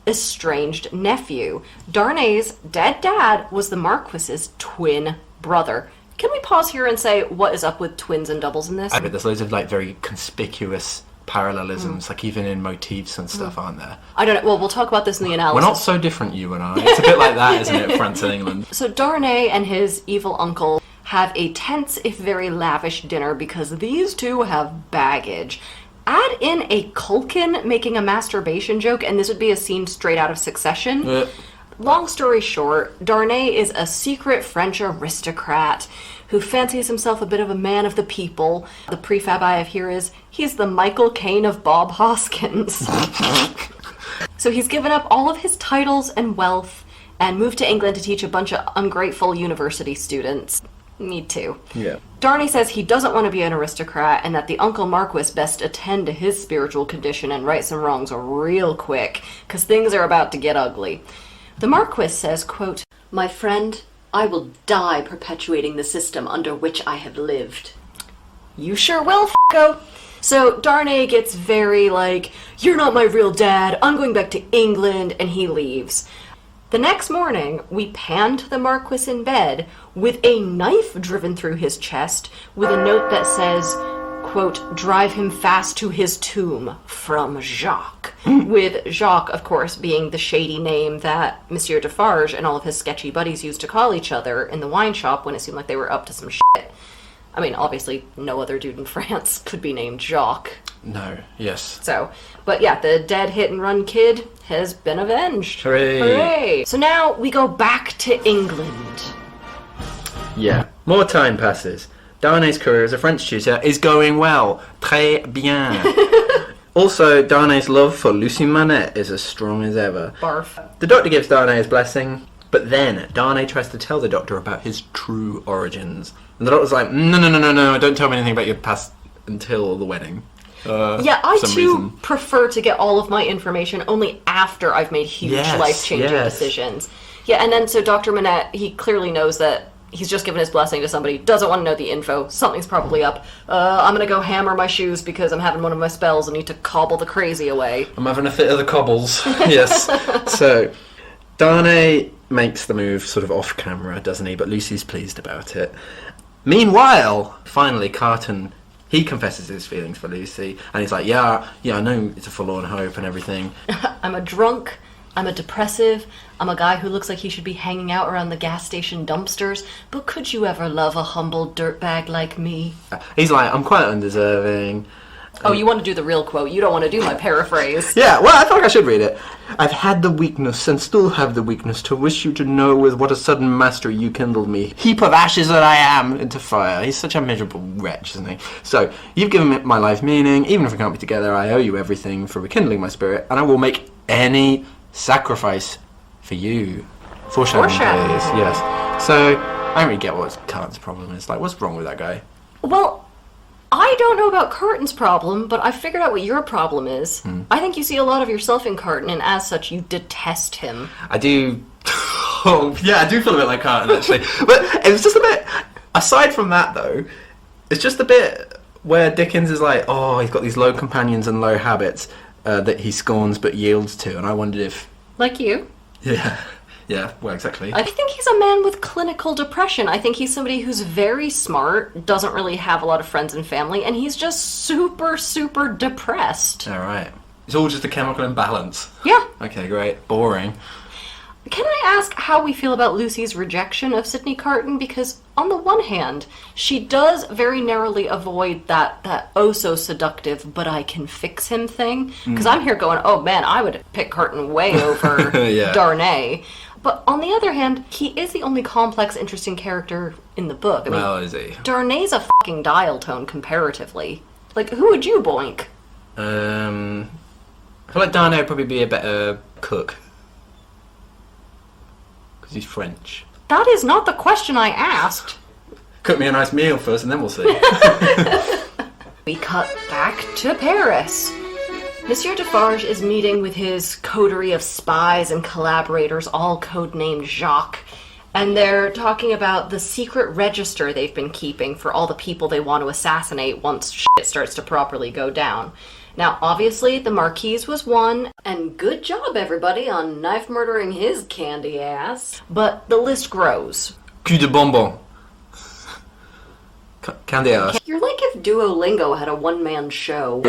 estranged nephew. Darnay's dead dad was the Marquis's twin brother. Can we pause here and say what is up with twins and doubles in this? There's loads of like very conspicuous parallelisms, like even in motifs and stuff, aren't there? I don't know. Well, we'll talk about this in the analysis. We're not so different, you and I. It's a bit like that, isn't it, France and England? So Darnay and his evil uncle have a tense, if very lavish dinner because these two have baggage. Add in a Culkin making a masturbation joke, and this would be a scene straight out of Succession. Long story short, Darnay is a secret French aristocrat who fancies himself a bit of a man of the people. The prefab I have here is, he's the Michael Caine of Bob Hoskins. So he's given up all of his titles and wealth and moved to England to teach a bunch of ungrateful university students. Me too. Yeah. Darnay says he doesn't want to be an aristocrat and that the Uncle Marquis best attend to his spiritual condition and right some wrongs real quick, because things are about to get ugly. The Marquis says, quote, "My friend, I will die perpetuating the system under which I have lived." You sure will, f***o. So Darnay gets very like, "You're not my real dad, I'm going back to England," and he leaves. The next morning, we pan to the Marquis in bed with a knife driven through his chest with a note that says, quote, "Drive him fast to his tomb, from Jacques." With Jacques, of course, being the shady name that Monsieur Defarge and all of his sketchy buddies used to call each other in the wine shop when it seemed like they were up to some shit. I mean, obviously, no other dude in France could be named Jacques. No, yes. So, but yeah, the dead hit-and-run kid has been avenged. Hooray. Hooray! So now we go back to England. Yeah. More time passes. Darnay's career as a French tutor is going well. Très bien. Also, Darnay's love for Lucy Manette is as strong as ever. Barf. The doctor gives Darnay his blessing, but then Darnay tries to tell the doctor about his true origins. And the doctor's like, no, don't tell me anything about your past until the wedding. Yeah, I too prefer to get all of my information only after I've made huge life-changing decisions. Yeah, and then so Dr. Manette, he clearly knows that he's just given his blessing to somebody, doesn't want to know the info, something's probably up. I'm gonna go hammer my shoes because I'm having one of my spells and need to cobble the crazy away. I'm having a fit of the cobbles. Yes. So, Darnay makes the move sort of off camera, doesn't he? But Lucy's pleased about it. Meanwhile, finally, Carton, he confesses his feelings for Lucy, and he's like, yeah, I know it's a forlorn hope and everything. I'm a drunk, I'm a depressive, I'm a guy who looks like he should be hanging out around the gas station dumpsters, but could you ever love a humble dirtbag like me? He's like, I'm quite undeserving. Oh, you want to do the real quote, you don't want to do my paraphrase. Yeah, well, I feel like I should read it. I've had the weakness, and still have the weakness, to wish you to know with what a sudden mastery you kindled me. Heap of ashes that I am, into fire. He's such a miserable wretch, isn't he? So, you've given my life meaning. Even if we can't be together, I owe you everything for rekindling my spirit, and I will make any sacrifice for you. Foreshadowing, please. Yes. So, I don't really get what Carton's problem is. Like, what's wrong with that guy? Well, I don't know about Carton's problem, but I figured out what your problem is. I think you see a lot of yourself in Carton, and as such, you detest him. I do. Oh, yeah, I do feel a bit like Carton, actually. But it was just a bit. Aside from that, though, it's just a bit where Dickens is like, oh, he's got these low companions and low habits that he scorns but yields to, and I wondered if. Like you? Yeah, well, exactly. I think he's a man with clinical depression. I think he's somebody who's very smart, doesn't really have a lot of friends and family, and he's just super, super depressed. All right. It's all just a chemical imbalance. Yeah. Okay, great. Boring. Can I ask how we feel about Lucy's rejection of Sidney Carton? Because on the one hand, she does very narrowly avoid that oh so seductive, but I can fix him thing. Because I'm here going, oh man, I would pick Carton way over Darnay. But on the other hand, he is the only complex, interesting character in the book. I mean, well, is he? Darnay's a fucking dial tone comparatively. Like, who would you boink? I feel like Darnay would probably be a better cook. Because he's French. That is not the question I asked. Cook me a nice meal first and then we'll see. We cut back to Paris. Monsieur Defarge is meeting with his coterie of spies and collaborators, all codenamed Jacques, and they're talking about the secret register they've been keeping for all the people they want to assassinate once shit starts to properly go down. Now, obviously, the Marquise was one, and good job, everybody, on knife murdering his candy ass. But the list grows. Cul de bonbon. Candy ass. You're like if Duolingo had a one-man show.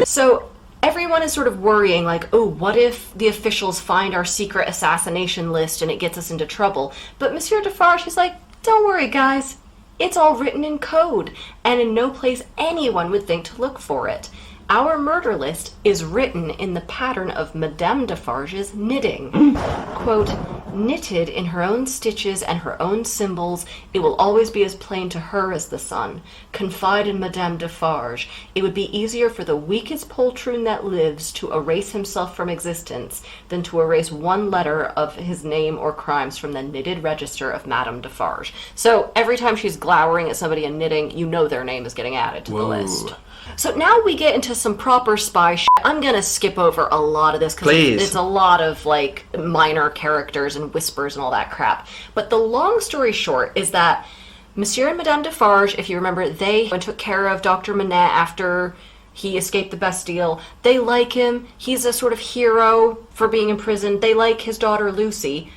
So everyone is sort of worrying, like, oh, what if the officials find our secret assassination list and it gets us into trouble? But Monsieur Defarge is like, don't worry, guys. It's all written in code, and in no place anyone would think to look for it. Our murder list is written in the pattern of Madame Defarge's knitting. Quote, knitted in her own stitches and her own symbols, it will always be as plain to her as the sun. Confide in Madame Defarge. It would be easier for the weakest poltroon that lives to erase himself from existence than to erase one letter of his name or crimes from the knitted register of Madame Defarge. So every time she's glowering at somebody and knitting, you know their name is getting added to the list. So now we get into some proper spy shit. I'm gonna skip over a lot of this because it's a lot of like minor characters and whispers and all that crap. But the long story short is that Monsieur and Madame Defarge, if you remember, they took care of Dr Manette after he escaped the Bastille. They like him. He's a sort of hero for being in prison. They like his daughter Lucy.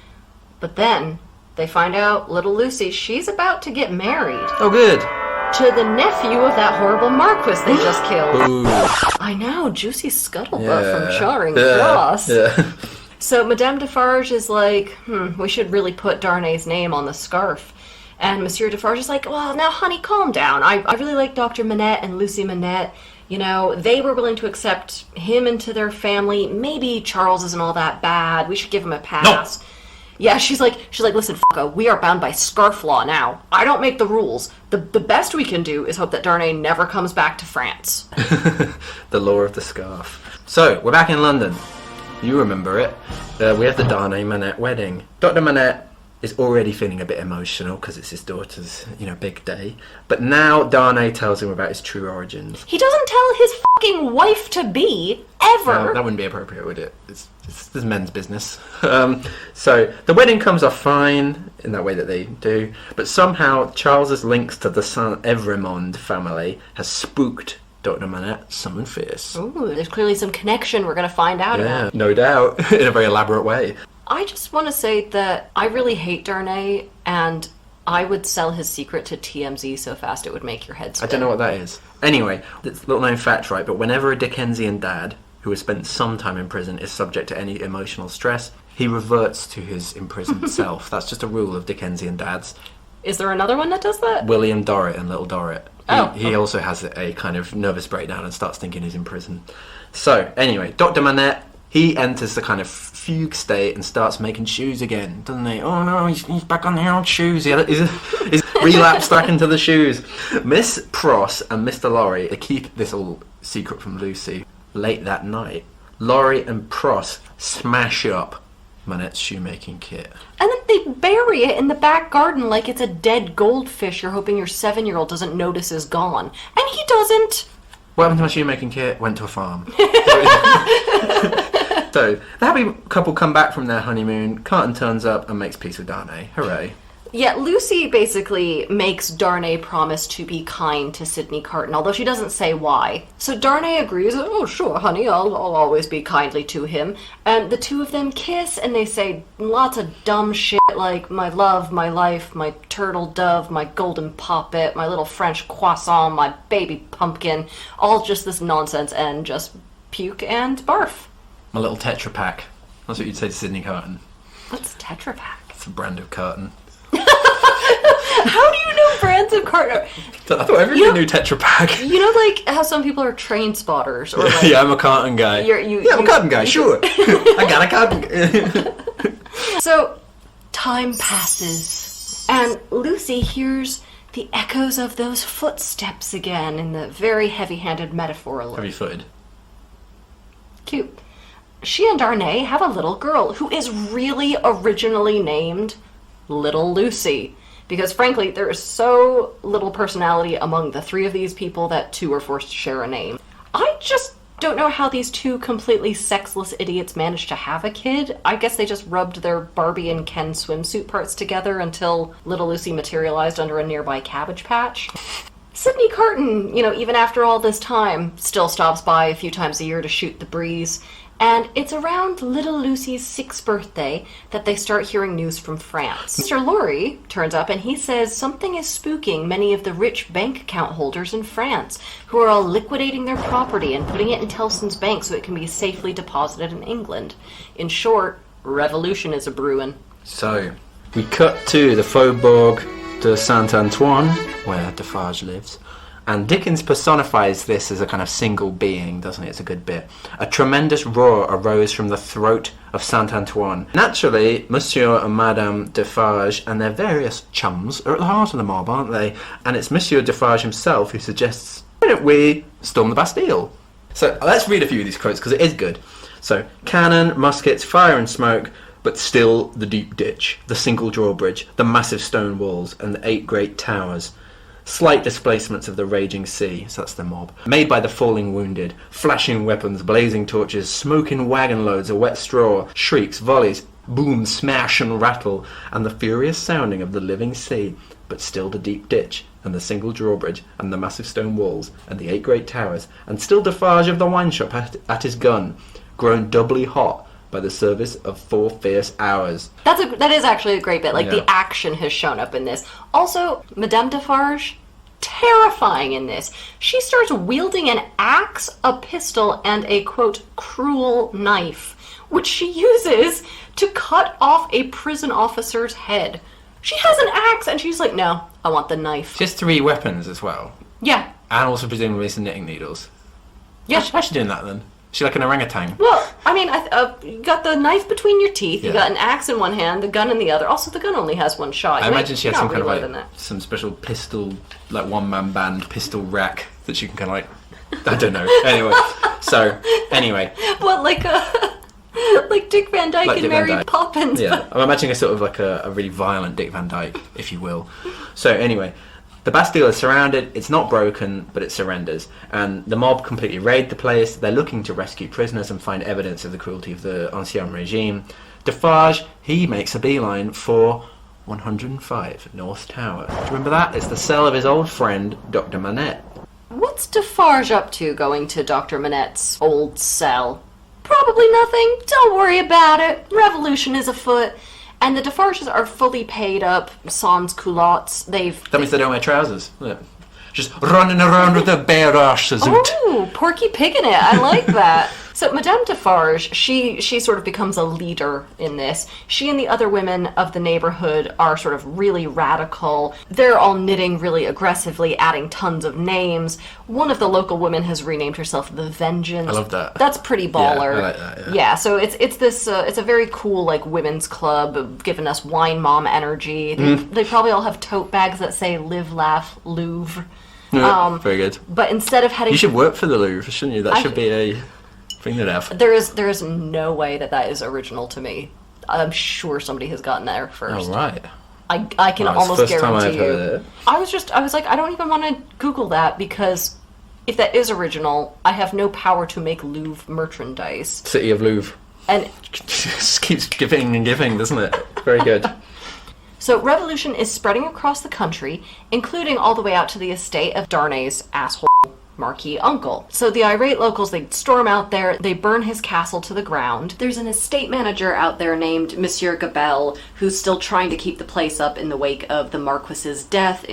But then they find out little Lucy, she's about to get married. Oh, good. To the nephew of that horrible Marquis they just killed. Ooh. I know, juicy scuttlebutt from Charing Cross. Yeah. So Madame Defarge is like, we should really put Darnay's name on the scarf. And Monsieur Defarge is like, well, now, honey, calm down. I really like Dr Manette and Lucy Manette. You know, they were willing to accept him into their family. Maybe Charles isn't all that bad. We should give him a pass. No. Yeah, she's like, listen, fucko, we are bound by scarf law now. I don't make the rules. The best we can do is hope that Darnay never comes back to France. The law of the scarf. So, we're back in London. You remember it. We have the Darnay Manette wedding. Dr Manette is already feeling a bit emotional because it's his daughter's, big day. But now Darnay tells him about his true origins. He doesn't tell his fucking wife-to-be, ever. No, that wouldn't be appropriate, would it? It's men's business. So the wedding comes off fine in that way that they do, but somehow Charles's links to the Saint-Evremond family has spooked Dr Manette something fierce. Ooh, there's clearly some connection we're going to find out about. No doubt, in a very elaborate way. I just want to say that I really hate Darnay, and I would sell his secret to TMZ so fast it would make your head spin. I don't know what that is. Anyway, it's a little known fact, right? But whenever a Dickensian dad who has spent some time in prison is subject to any emotional stress, he reverts to his imprisoned self. That's just a rule of Dickensian dads. Is there another one that does that? William Dorrit and Little Dorrit. He also has a kind of nervous breakdown and starts thinking he's in prison. So, anyway, Dr Manette, he enters the kind of fugue state and starts making shoes again, doesn't he? Oh no, he's back on the old shoes. He's relapsed back into the shoes. Miss Pross and Mr Lorry, they keep this all secret from Lucy. Late that night, Lorry and Pross smash up Manette's shoemaking kit. And then they bury it in the back garden like it's a dead goldfish you're hoping your 7-year-old doesn't notice is gone. And he doesn't. What happened to my shoemaking kit? Went to a farm. So, the happy couple come back from their honeymoon. Carton turns up and makes peace with Darnay. Hooray. Yeah, Lucy basically makes Darnay promise to be kind to Sidney Carton, although she doesn't say why. So Darnay agrees, oh, sure, honey, I'll always be kindly to him. And the two of them kiss, and they say lots of dumb shit like, my love, my life, my turtle dove, my golden poppet, my little French croissant, my baby pumpkin. All just this nonsense and just puke and barf. My little Tetra Pak. That's what you'd say to Sidney Carton. What's Tetra Pak? It's a brand of carton. How do you know brands of carton? I thought everyone knew Tetra Pak. You know, like how some people are train spotters, or like, yeah, I'm a carton guy. I'm a carton guy. Sure, I got a carton. So, time passes, and Lucy hears the echoes of those footsteps again in the very heavy-handed metaphor. Heavy-footed. Cute. She and Darnay have a little girl who is really originally named Little Lucy. Because frankly, there is so little personality among the three of these people that two are forced to share a name. I just don't know how these two completely sexless idiots managed to have a kid. I guess they just rubbed their Barbie and Ken swimsuit parts together until little Lucy materialized under a nearby cabbage patch. Sydney Carton, even after all this time, still stops by a few times a year to shoot the breeze. And it's around little Lucy's 6th birthday that they start hearing news from France. Mr. Lorry turns up and he says something is spooking many of the rich bank account holders in France, who are all liquidating their property and putting it in Tellson's bank so it can be safely deposited in England. In short, revolution is a-brewin'. So, we cut to the Faubourg de Saint-Antoine, where Defarge lives. And Dickens personifies this as a kind of single being, doesn't he? It's a good bit. A tremendous roar arose from the throat of Saint-Antoine. Naturally, Monsieur and Madame Defarge and their various chums are at the heart of the mob, aren't they? And it's Monsieur Defarge himself who suggests, why don't we storm the Bastille? So let's read a few of these quotes, because it is good. So, cannon, muskets, fire and smoke, but still the deep ditch, the single drawbridge, the massive stone walls, and the 8 great towers. Slight displacements of the raging sea, so that's the mob, made by the falling wounded, flashing weapons, blazing torches, smoking wagon loads of wet straw, shrieks, volleys, boom, smash and rattle, and the furious sounding of the living sea, but still the deep ditch, and the single drawbridge, and the massive stone walls, and the 8 great towers, and still Defarge of the wine shop at his gun, grown doubly hot by the service of 4 fierce hours. That is actually a great bit. The action has shown up in this. Also, Madame Defarge, terrifying in this. She starts wielding an axe, a pistol, and a, quote, cruel knife, which she uses to cut off a prison officer's head. She has an axe, and she's like, no, I want the knife. She has 3 weapons as well. Yeah. And also presumably some knitting needles. Yeah. How's she doing that then? She's like an orangutan. Well, I mean, you got the knife between your teeth, you got an axe in one hand, the gun in the other. Also, the gun only has 1 shot. I imagine she had some kind of some special pistol, one-man band pistol rack that she can kind of I don't know. Anyway. What, like Dick Van Dyke and Mary Poppins? Yeah, I'm imagining a sort of like a really violent Dick Van Dyke, if you will. So anyway, the Bastille is surrounded, it's not broken, but it surrenders. And the mob completely raid the place. They're looking to rescue prisoners and find evidence of the cruelty of the Ancien Regime. Defarge, he makes a beeline for 105 North Tower. Do you remember that? It's the cell of his old friend, Dr Manette. What's Defarge up to going to Dr Manette's old cell? Probably nothing. Don't worry about it. Revolution is afoot. And the Defarges are fully paid up, sans culottes. That means they don't wear trousers. Yeah. Just running around with their bare arses out. Oh, Porky Pig in it. I like that. So Madame Defarge, she sort of becomes a leader in this. She and the other women of the neighborhood are sort of really radical. They're all knitting really aggressively, adding tons of names. One of the local women has renamed herself The Vengeance. I love that. That's pretty baller. Yeah, I like that, yeah, so it's this it's a very cool women's club, giving us wine mom energy. They probably all have tote bags that say "Live, Laugh, Louvre." Yeah, very good. But instead of heading, you should work for the Louvre, shouldn't you? That should be a thing that have. There is no way that is original to me. I'm sure somebody has gotten there first. Oh right. I can almost guarantee you. Heard it. I was like, I don't even want to Google that, because if that is original, I have no power to make Louvre merchandise. City of Louvre. And just keeps giving and giving, doesn't it? Very good. So revolution is spreading across the country, including all the way out to the estate of Darnay's asshole Marquis uncle. So the irate locals, they storm out there, they burn his castle to the ground. There's an estate manager out there named Monsieur Gabelle, who's still trying to keep the place up in the wake of the Marquis's death,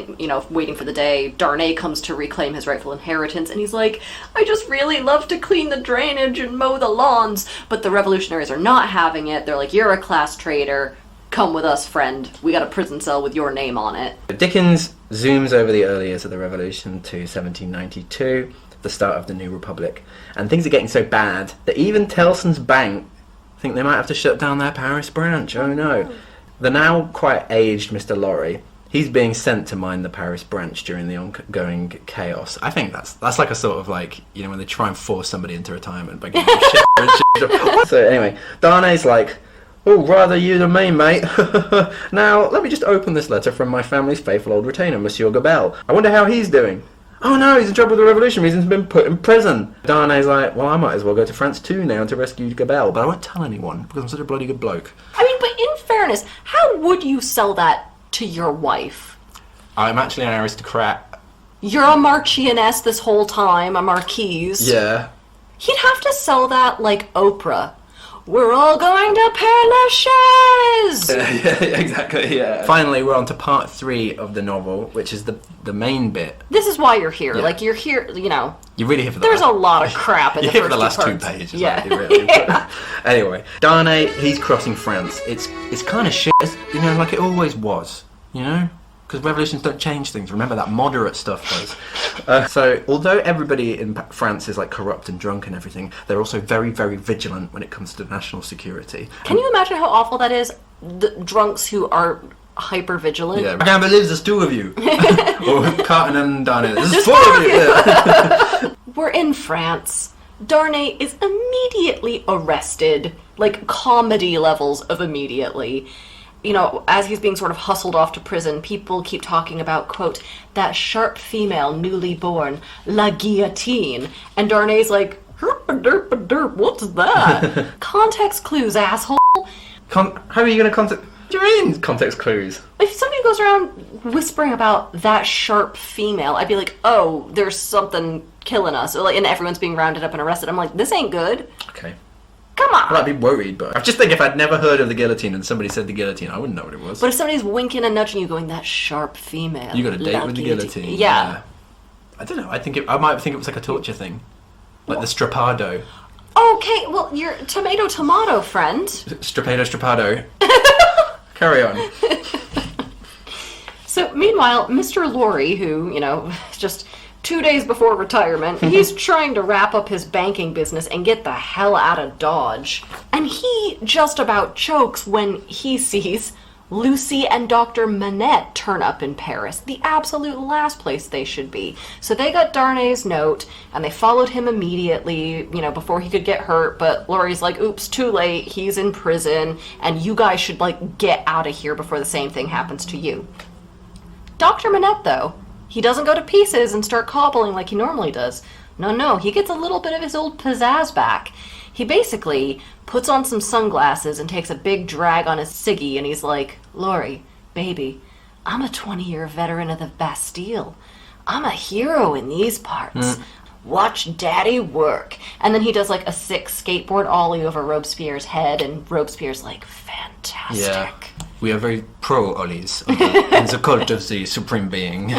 waiting for the day Darnay comes to reclaim his rightful inheritance, and he's like, I just really love to clean the drainage and mow the lawns, but the revolutionaries are not having it. They're like, you're a class traitor. Come with us, friend. We got a prison cell with your name on it. Dickens zooms over the early years of the Revolution to 1792, the start of the New Republic, and things are getting so bad that even Tellson's bank think they might have to shut down their Paris branch. Oh no. The now quite aged Mr. Lorry, he's being sent to mind the Paris branch during the ongoing chaos. I think that's like a sort of when they try and force somebody into retirement by giving them shit. So anyway, Darnay's like, Oh, rather you than me, mate. Now, let me just open this letter from my family's faithful old retainer, Monsieur Gabelle. I wonder how he's doing. Oh no, he's in trouble with the revolution. He's been put in prison. Darnay's like, well, I might as well go to France too now to rescue Gabelle, but I won't tell anyone because I'm such a bloody good bloke. I mean, but in fairness, how would you sell that to your wife? I'm actually an aristocrat. You're a Marchioness this whole time, a Marquise. Yeah. He'd have to sell that like Oprah. We're all going to Père Lachaise! Yeah, exactly, yeah. Finally, we're on to part 3 of the novel, which is the main bit. This is why you're here. Yeah. Like, you're here, you know. You're really here for the There's a lot of crap in the You're here first for the last 2 parts. pages. Yeah. Really. Yeah. Anyway, Darnay, he's crossing France. It's kind of shit, you know, like it always was, you know? Because revolutions don't change things. Remember, that moderate stuff does. So, although everybody in France is like corrupt and drunk and everything, they're also very, very vigilant when it comes to national security. Can you imagine how awful that is? The drunks who are hyper vigilant. Yeah, I can't believe there's 2 of you. Or Carton and Darnay. There's 4 4 of you. Yeah. We're in France. Darnay is immediately arrested, like comedy levels of immediately. You know, as he's being sort of hustled off to prison, people keep talking about, quote, that sharp female newly born, la guillotine. And Darnay's like, herp-a-derp-a-derp, what's that? Context clues, asshole. How are you going to context... What do you mean, context clues? If somebody goes around whispering about that sharp female, I'd be like, oh, there's something killing us. Or like, and everyone's being rounded up and arrested. I'm like, this ain't good. Okay. Come on. Well, I'd be worried, but I just think if I'd never heard of the guillotine and somebody said the guillotine, I wouldn't know what it was. But if somebody's winking and nudging you, going, that sharp female. You got a date la with the guillotine. Yeah. I don't know. I might think it was like a torture thing, like the strapado. Okay, well, your tomato friend. Strapado. Carry on. So, meanwhile, Mr. Laurie, who, you know, just 2 days before retirement, he's trying to wrap up his banking business and get the hell out of Dodge. And he just about chokes when he sees Lucy and Dr. Manette turn up in Paris, the absolute last place they should be. So they got Darnay's note, and they followed him immediately, you know, before he could get hurt, but Laurie's like, oops, too late, he's in prison, and you guys should, like, get out of here before the same thing happens to you. Dr. Manette, though, he doesn't go to pieces and start cobbling like he normally does. No, he gets a little bit of his old pizzazz back. He basically puts on some sunglasses and takes a big drag on his ciggy, and he's like, Laurie, baby, I'm a 20-year veteran of the Bastille. I'm a hero in these parts. Watch Daddy work. And then he does like a sick skateboard ollie over Robespierre's head, and Robespierre's like, fantastic. Yeah. We are very pro-ollies in the cult of the Supreme Being.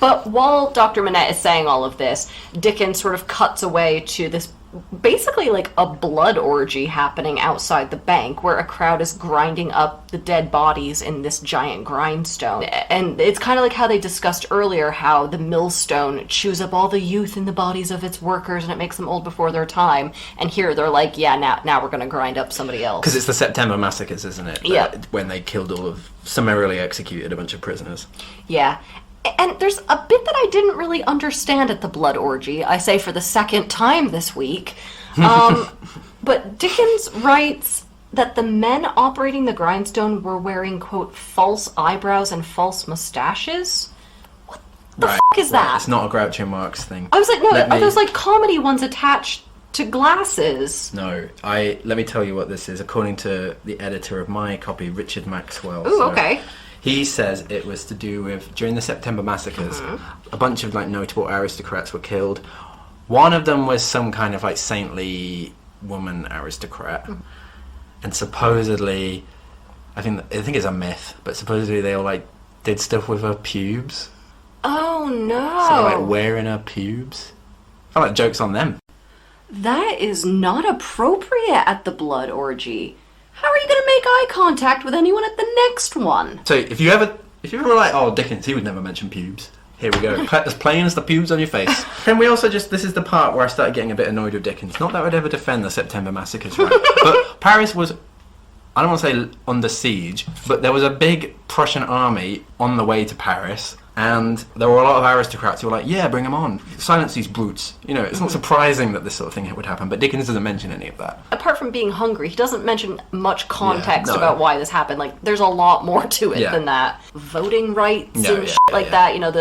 But while Dr. Manette is saying all of this, Dickens sort of cuts away to this basically like a blood orgy happening outside the bank where a crowd is grinding up the dead bodies in this giant grindstone. And it's kind of like how they discussed earlier how the millstone chews up all the youth in the bodies of its workers and it makes them old before their time. And here they're like, yeah, now we're going to grind up somebody else. Because it's the September massacres, isn't it? Yeah. When they killed summarily executed a bunch of prisoners. Yeah. And there's a bit that I didn't really understand at the blood orgy, I say for the second time this week. But Dickens writes that the men operating the grindstone were wearing, quote, false eyebrows and false mustaches. What the fuck is that? It's not a Groucho Marx thing. I was like, no, are those like comedy ones attached to glasses? No, let me tell you what this is. According to the editor of my copy, Richard Maxwell. Ooh, okay. He says it was to do with, during the September massacres, a bunch of like notable aristocrats were killed. One of them was some kind of like saintly woman aristocrat. And supposedly, I think it's a myth, but supposedly they all like did stuff with her pubes. Oh no. So like wearing her pubes. I feel like joke's on them. That is not appropriate at the blood orgy. How are you going to make eye contact with anyone at the next one? So if you ever like, oh, Dickens, he would never mention pubes. Here we go. As plain as the pubes on your face. Can we also this is the part where I started getting a bit annoyed with Dickens. Not that I would ever defend the September massacres, right? But Paris was, I don't want to say under siege, but there was a big Prussian army on the way to Paris, And there were a lot of aristocrats who were like, yeah, bring them on. Silence these brutes. You know, it's not surprising that this sort of thing would happen, but Dickens doesn't mention any of that. Apart from being hungry, he doesn't mention much context about why this happened. Like, there's a lot more to it than that. Voting rights and shit like that, you know,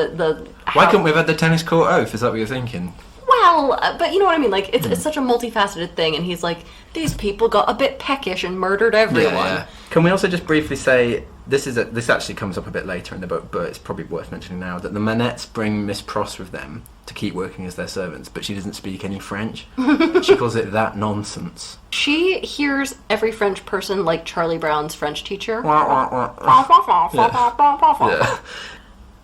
Why couldn't we have had the tennis court oath? Is that what you're thinking? Well, but you know what I mean? Like, it's such a multifaceted thing, and he's like, these people got a bit peckish and murdered everyone. Yeah. Can we also just briefly say, this actually comes up a bit later in the book, but it's probably worth mentioning now, that the Manettes bring Miss Pross with them to keep working as their servants, but she doesn't speak any French. She calls it that nonsense. She hears every French person like Charlie Brown's French teacher. Yeah.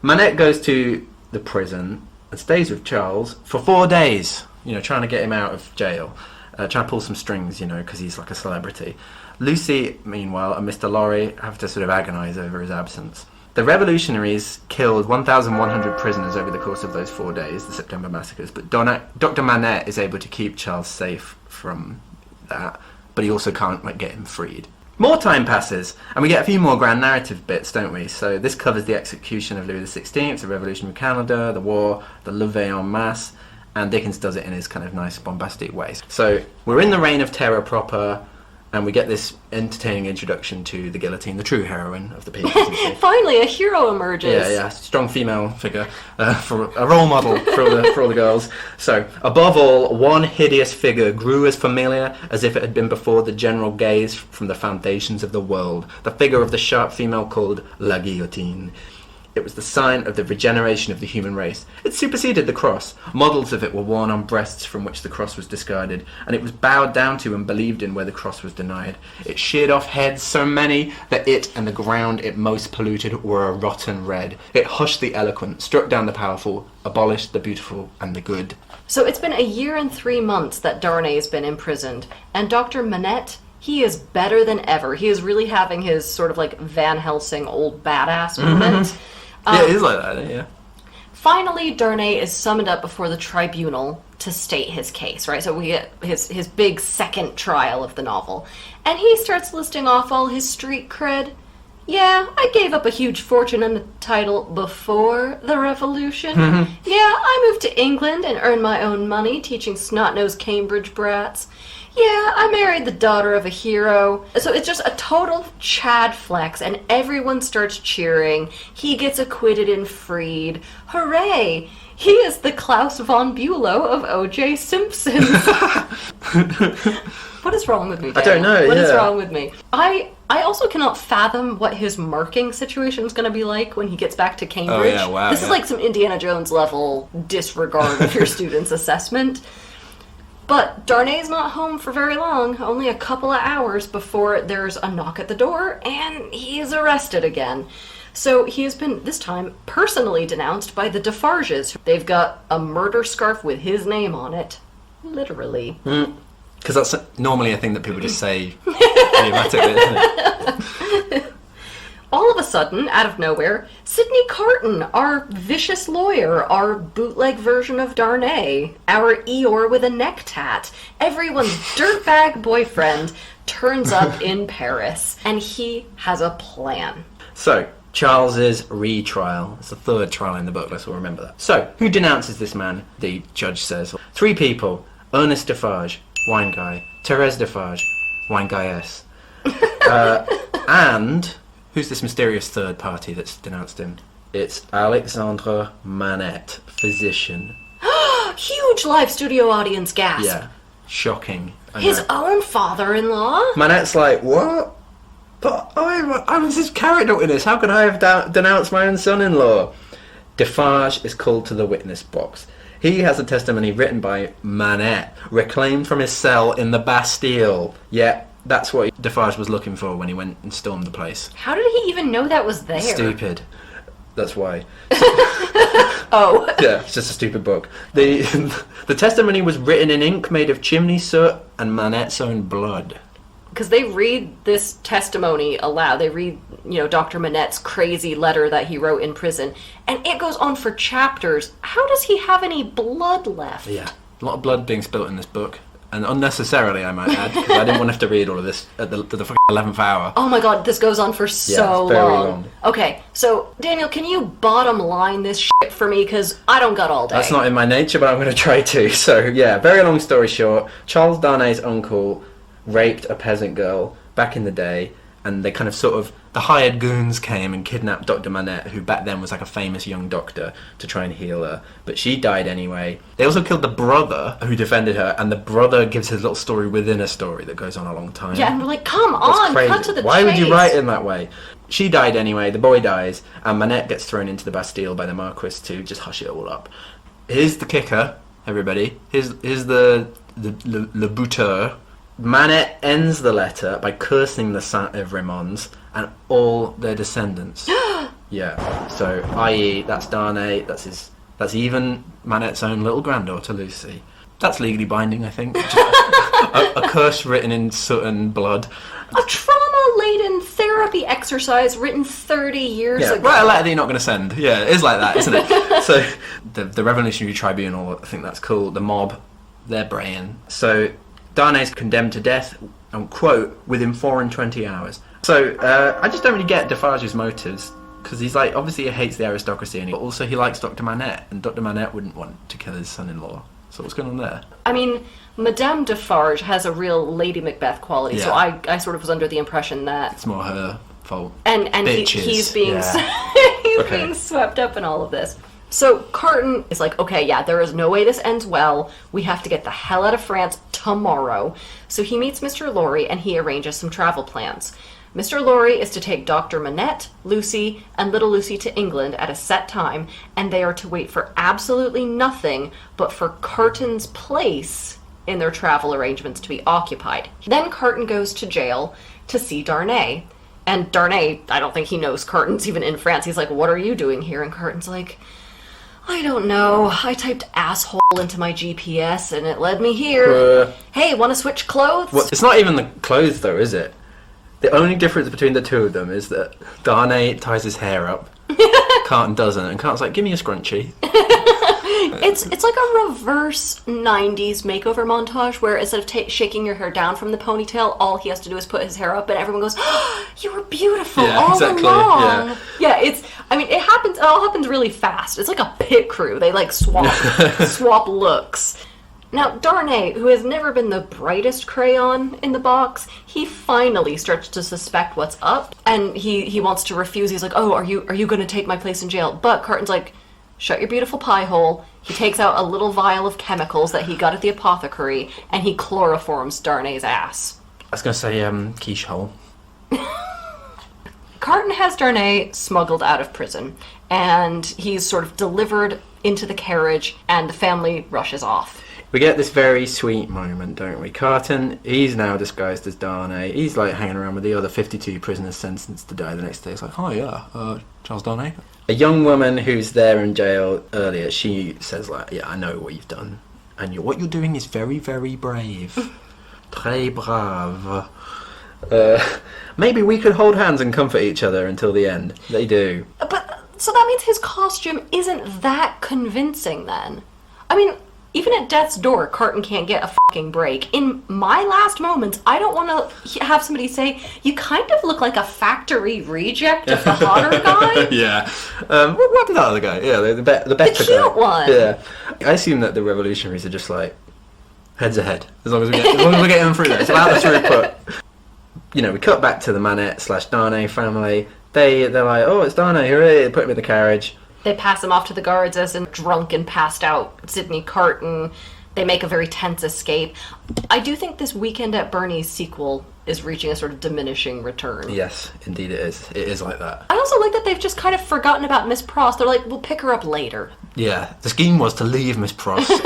Manette goes to the prison and stays with Charles for 4 days, you know, trying to get him out of jail, trying to pull some strings, you know, because he's like a celebrity. Lucy, meanwhile, and Mr. Lorry have to sort of agonise over his absence. The revolutionaries killed 1,100 prisoners over the course of those 4 days, the September massacres, but Dr. Manette is able to keep Charles safe from that, but he also can't, like, get him freed. More time passes, and we get a few more grand narrative bits, don't we? So this covers the execution of Louis XVI, the Revolution of Canada, the war, the levée en masse, and Dickens does it in his kind of nice bombastic ways. So we're in the reign of terror proper, and we get this entertaining introduction to the guillotine, the true heroine of the piece. Finally, a hero emerges. Yeah, strong female figure, for a role model for all the girls. So, above all, one hideous figure grew as familiar as if it had been before the general gaze from the foundations of the world. The figure of the sharp female called La Guillotine. It was the sign of the regeneration of the human race. It superseded the cross. Models of it were worn on breasts from which the cross was discarded, and it was bowed down to and believed in where the cross was denied. It sheared off heads so many that it and the ground it most polluted were a rotten red. It hushed the eloquent, struck down the powerful, abolished the beautiful and the good. So it's been 1 year and 3 months that Darnay's been imprisoned, and Dr. Manette, he is better than ever. He is really having his sort of like Van Helsing old badass moment. Yeah, it is like that, yeah. Finally, Darnay is summoned up before the tribunal to state his case, right? So we get his big second trial of the novel. And he starts listing off all his street cred. Yeah, I gave up a huge fortune and a title before the revolution. Yeah, I moved to England and earned my own money teaching snot-nosed Cambridge brats. Yeah, I married the daughter of a hero. So it's just a total Chad flex, and everyone starts cheering. He gets acquitted and freed. Hooray! He is the Klaus von Bülow of O.J. Simpson. What is wrong with me, Daniel? I don't know, What is wrong with me? I also cannot fathom what his marking situation is going to be like when he gets back to Cambridge. Oh, yeah, wow. This is like some Indiana Jones level disregard of your student's assessment. But Darnay's not home for very long, only a couple of hours before there's a knock at the door, and he's arrested again. So he has been, this time, personally denounced by the Defarges. They've got a murder scarf with his name on it. Literally. Because that's normally a thing that people just say idiomatically, isn't it? All of a sudden, out of nowhere, Sidney Carton, our vicious lawyer, our bootleg version of Darnay, our Eeyore with a neck tat, everyone's dirtbag boyfriend, turns up in Paris, and he has a plan. So, Charles's retrial. It's the third trial in the book, let's all remember that. So, who denounces this man, the judge says? 3 people. Ernest Defarge, wine guy. Thérèse Defarge, wine guy-ess. And... who's this mysterious third party that's denounced him? It's Alexandre Manette, physician. Huge live studio audience gasp. Yeah, shocking. His own father-in-law? Manette's like, what? But I was his character witness. How could I have denounced my own son-in-law? Defarge is called to the witness box. He has a testimony written by Manette, reclaimed from his cell in the Bastille. Yeah, that's what Defarge was looking for when he went and stormed the place. How did he even know that was there? Stupid. That's why. Oh. Yeah, it's just a stupid book. The testimony was written in ink made of chimney soot and Manette's own blood. Because they read this testimony aloud. They read, Dr. Manette's crazy letter that he wrote in prison. And it goes on for chapters. How does he have any blood left? Yeah, a lot of blood being spilt in this book. And unnecessarily, I might add, because I didn't want to have to read all of this at the fucking 11th hour. Oh my god, this goes on for so very long. long. Okay, so Daniel, can you bottom line this shit for me? Because I don't got all day. That's not in my nature, but I'm going to try to. So, yeah, very long story short, Charles Darnay's uncle raped a peasant girl back in the day, and they kind of sort of, the hired goons came and kidnapped Dr Manette, who back then was like a famous young doctor, to try and heal her. But she died anyway. They also killed the brother who defended her, and the brother gives his little story within a story that goes on a long time. Yeah, and we're like, come on, cut to the chase. Why would you write in that way? She died anyway, the boy dies, and Manette gets thrown into the Bastille by the Marquis to just hush it all up. Here's the kicker, everybody. Here's the buteur. Manette ends the letter by cursing the Saint-Evrémonds and all their descendants. Yeah. So, i.e., that's Darnay. That's even Manette's own little granddaughter, Lucy. That's legally binding, I think. a curse written in soot and blood. A trauma-laden therapy exercise written 30 years ago. Write a letter that you're not going to send. Yeah, it is like that, isn't it? So, the Revolutionary Tribunal, I think that's cool. The mob, they're braying. So, Darnay's condemned to death, and quote, within 4 and 20 hours. So, I just don't really get Defarge's motives, because he's like, obviously he hates the aristocracy, but also he likes Dr Manette, and Dr Manette wouldn't want to kill his son-in-law. So what's going on there? I mean, Madame Defarge has a real Lady Macbeth quality, so I sort of was under the impression that... It's more her fault. And he's being being swept up in all of this. So Carton is like, okay, yeah, there is no way this ends well. We have to get the hell out of France tomorrow. So he meets Mr. Lorry and he arranges some travel plans. Mr. Lorry is to take Dr. Manette, Lucy, and little Lucy to England at a set time, and they are to wait for absolutely nothing but for Carton's place in their travel arrangements to be occupied. Then Carton goes to jail to see Darnay. And Darnay, I don't think he knows Carton's even in France. He's like, what are you doing here? And Carton's like, I don't know. I typed asshole into my GPS and it led me here. Hey, want to switch clothes? It's not even the clothes though, is it? The only difference between the two of them is that Darnay ties his hair up, Carton doesn't, and Carton's like, give me a scrunchie. It's like a reverse 90s makeover montage where instead of shaking your hair down from the ponytail, all he has to do is put his hair up and everyone goes, oh, you were beautiful all along. Yeah, it happens. It all happens really fast. It's like a pit crew. They like swap looks. Now, Darnay, who has never been the brightest crayon in the box, he finally starts to suspect what's up, and he wants to refuse. He's like, oh, are you going to take my place in jail? But Carton's like, shut your beautiful pie hole. He takes out a little vial of chemicals that he got at the apothecary, and he chloroforms Darnay's ass. I was going to say, quiche hole. Carton has Darnay smuggled out of prison, and he's sort of delivered into the carriage, and the family rushes off. We get this very sweet moment, don't we? Carton, he's now disguised as Darnay. He's like hanging around with the other 52 prisoners sentenced to die the next day. It's like, oh yeah, Charles Darnay. A young woman who's there in jail earlier, she says like, yeah, I know what you've done. And what you're doing is very, very brave. Très brave. Maybe we could hold hands and comfort each other until the end. They do. But, so that means his costume isn't that convincing then. I mean... Even at death's door, Carton can't get a fucking break. In my last moments, I don't want to have somebody say, you kind of look like a factory reject of the hotter guy. Yeah. What happened to that other guy? Yeah, the better guy. The cute one. Yeah. I assume that the revolutionaries are just like, heads ahead. As long as we get them through that. It's about the throughput. You know, we cut back to the Manette/Darnay family. They're like, oh, it's Darnay, hooray, put him in the carriage. They pass him off to the guards as a drunk and passed out Sidney Carton. They make a very tense escape. I do think this Weekend at Bernie's sequel is reaching a sort of diminishing return. Yes, indeed it is. It is like that. I also like that they've just kind of forgotten about Miss Pross. They're like, we'll pick her up later. Yeah, the scheme was to leave Miss Pross to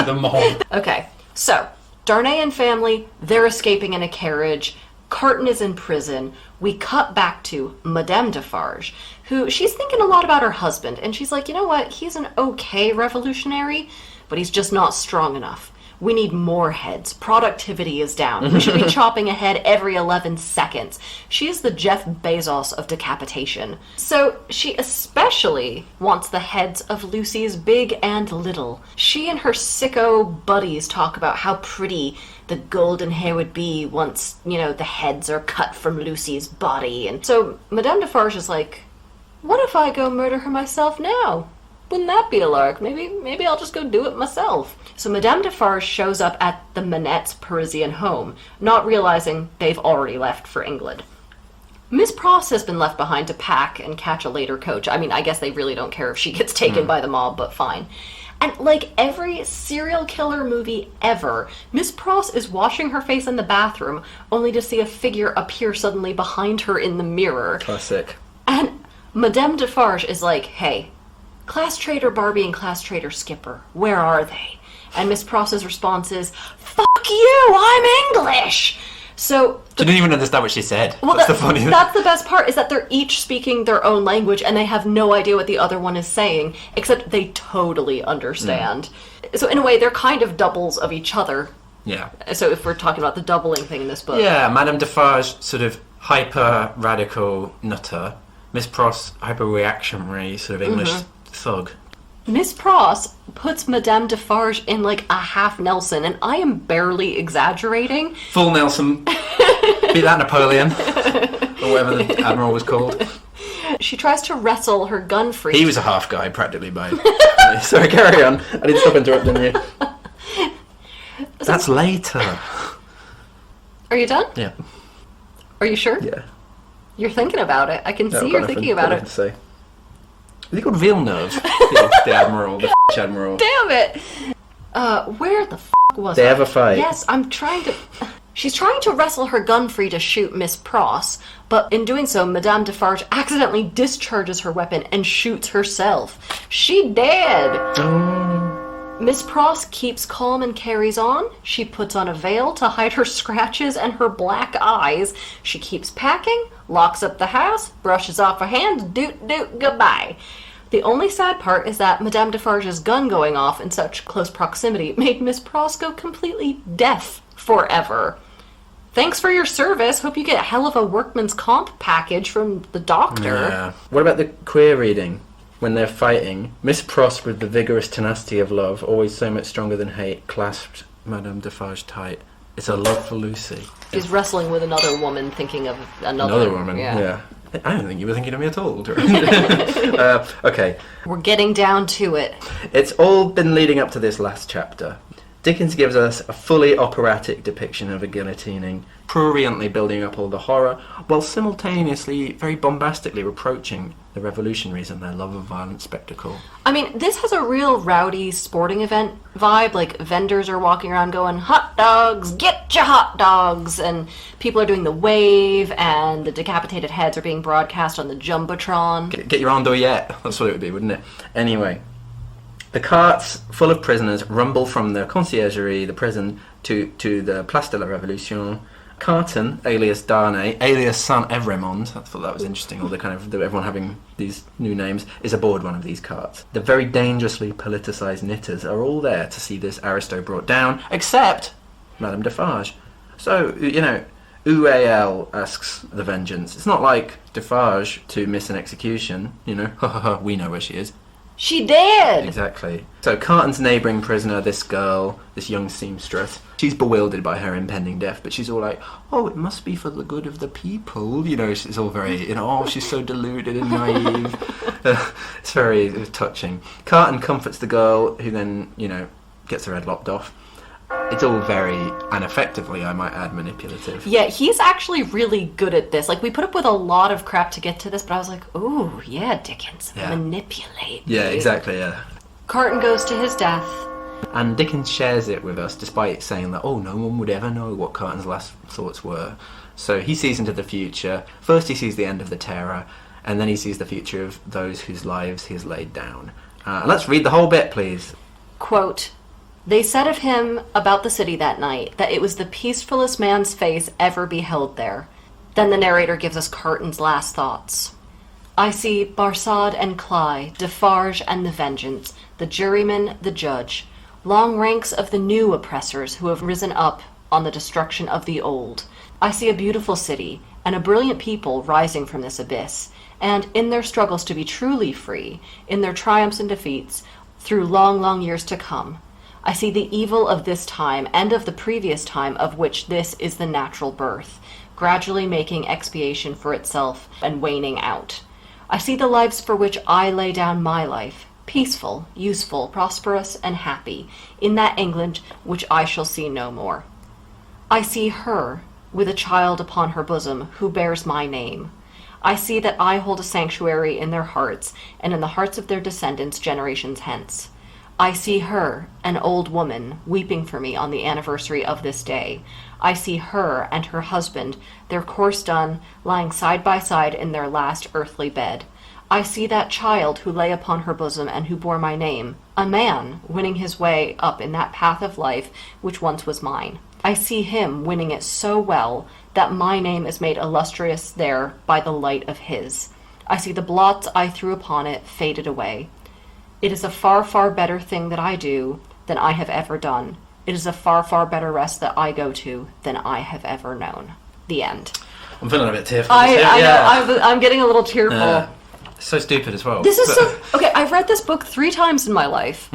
the mob. Okay, so Darnay and family, they're escaping in a carriage. Carton is in prison. We cut back to Madame Defarge, who she's thinking a lot about her husband, and she's like, you know what, he's an okay revolutionary, but he's just not strong enough. We need more heads. Productivity is down. We should be chopping a head every 11 seconds. She is the Jeff Bezos of decapitation. So she especially wants the heads of Lucy's big and little. She and her sicko buddies talk about how pretty the golden hair would be once, the heads are cut from Lucy's body. And so Madame Defarge is like, what if I go murder her myself now? Wouldn't that be a lark? Maybe I'll just go do it myself. So Madame Defarge shows up at the Manette's Parisian home, not realizing they've already left for England. Miss Pross has been left behind to pack and catch a later coach. I mean, I guess they really don't care if she gets taken by the mob, but fine. And like every serial killer movie ever, Miss Pross is washing her face in the bathroom, only to see a figure appear suddenly behind her in the mirror. Classic. And Madame Defarge is like, hey, Class Traitor Barbie and Class Traitor Skipper, where are they? And Miss Pross's response is, fuck you, I'm English! So She didn't even understand what she said. Well, that's the funny thing. That's the best part, is that they're each speaking their own language and they have no idea what the other one is saying, except they totally understand. So in a way, they're kind of doubles of each other. Yeah. So if we're talking about the doubling thing in this book. Yeah, Madame Defarge, sort of hyper-radical nutter. Miss Pross, hyper-reactionary, sort of English thug. Miss Pross puts Madame Defarge in like a half Nelson, and I am barely exaggerating. Full Nelson. Be that Napoleon. Or whatever the admiral was called. She tries to wrestle her gun free. He was a half guy, practically, by... Sorry, carry on. I didn't stop interrupting you. That's later. Are you done? Yeah. Are you sure? Yeah. You're thinking about it. I can see you're thinking about it. To say. Is he called Villeneuve? the admiral, the admiral. Damn it! Where the was they I? have a fight. Yes, I'm trying to... She's trying to wrestle her gun free to shoot Miss Pross, but in doing so, Madame Defarge accidentally discharges her weapon and shoots herself. She dead! Miss Pross keeps calm and carries on. She puts on a veil to hide her scratches and her black eyes. She keeps packing, locks up the house, brushes off her hands, doot, goodbye. The only sad part is that Madame Defarge's gun going off in such close proximity made Miss Pross go completely deaf forever. Thanks for your service. Hope you get a hell of a workman's comp package from the doctor. Yeah. What about the queer reading? When they're fighting, Miss Pross, with the vigorous tenacity of love, always so much stronger than hate, clasped Madame Defarge tight. It's a love for Lucy. She's wrestling with another woman, thinking of Another woman, yeah. I don't think you were thinking of me at all. Okay. We're getting down to it. It's all been leading up to this last chapter. Dickens gives us a fully operatic depiction of a guillotining, pruriently building up all the horror, while simultaneously very bombastically reproaching the revolutionaries and their love of violent spectacle. I mean, this has a real rowdy sporting event vibe, like vendors are walking around going, hot dogs, get your hot dogs, and people are doing the wave, and the decapitated heads are being broadcast on the Jumbotron. Get your andouillette, that's what it would be, wouldn't it? Anyway, the carts full of prisoners rumble from the conciergerie, the prison, to the Place de la Révolution. Carton, alias Darnay, alias Saint-Evremond, I thought that was interesting, all the kind of everyone having these new names, is aboard one of these carts. The very dangerously politicised knitters are all there to see this aristo brought down, except Madame Defarge. So, UAL asks the vengeance. It's not like Defarge to miss an execution, we know where she is. She did! Exactly. So Carton's neighbouring prisoner, this girl, this young seamstress, she's bewildered by her impending death, but she's all like, oh, it must be for the good of the people. It's all very, she's so deluded and naive. It's very touching. Carton comforts the girl, who then, gets her head lopped off. It's all very, and effectively, I might add, manipulative. Yeah, he's actually really good at this. Like, we put up with a lot of crap to get to this, but I was like, ooh, yeah, Dickens, manipulate. Yeah, exactly, yeah. Carton goes to his death. And Dickens shares it with us, despite saying that, no one would ever know what Carton's last thoughts were. So he sees into the future. First he sees the end of the terror, and then he sees the future of those whose lives he has laid down. Let's read the whole bit, please. Quote, "They said of him about the city that night that it was the peacefullest man's face ever beheld there." Then the narrator gives us Carton's last thoughts. "I see Barsad and Cly, Defarge and the Vengeance, the juryman, the judge. long ranks of the new oppressors who have risen up on the destruction of the old. I see a beautiful city and a brilliant people rising from this abyss, and in their struggles to be truly free, in their triumphs and defeats, through long, long years to come. I see the evil of this time and of the previous time of which this is the natural birth, gradually making expiation for itself and waning out. I see the lives for which I lay down my life, peaceful, useful, prosperous, and happy, in that England which I shall see no more. I see her, with a child upon her bosom, who bears my name. I see that I hold a sanctuary in their hearts, and in the hearts of their descendants generations hence. I see her, an old woman, weeping for me on the anniversary of this day. I see her and her husband, their course done, lying side by side in their last earthly bed. I see that child who lay upon her bosom and who bore my name, a man winning his way up in that path of life which once was mine. I see him winning it so well that my name is made illustrious there by the light of his. I see the blots I threw upon it faded away. It is a far, far better thing that I do than I have ever done. It is a far, far better rest that I go to than I have ever known. The end. I'm feeling a bit tearful. I know, I'm getting a little tearful. So stupid as well. This is so... Okay, I've read this book 3 times in my life.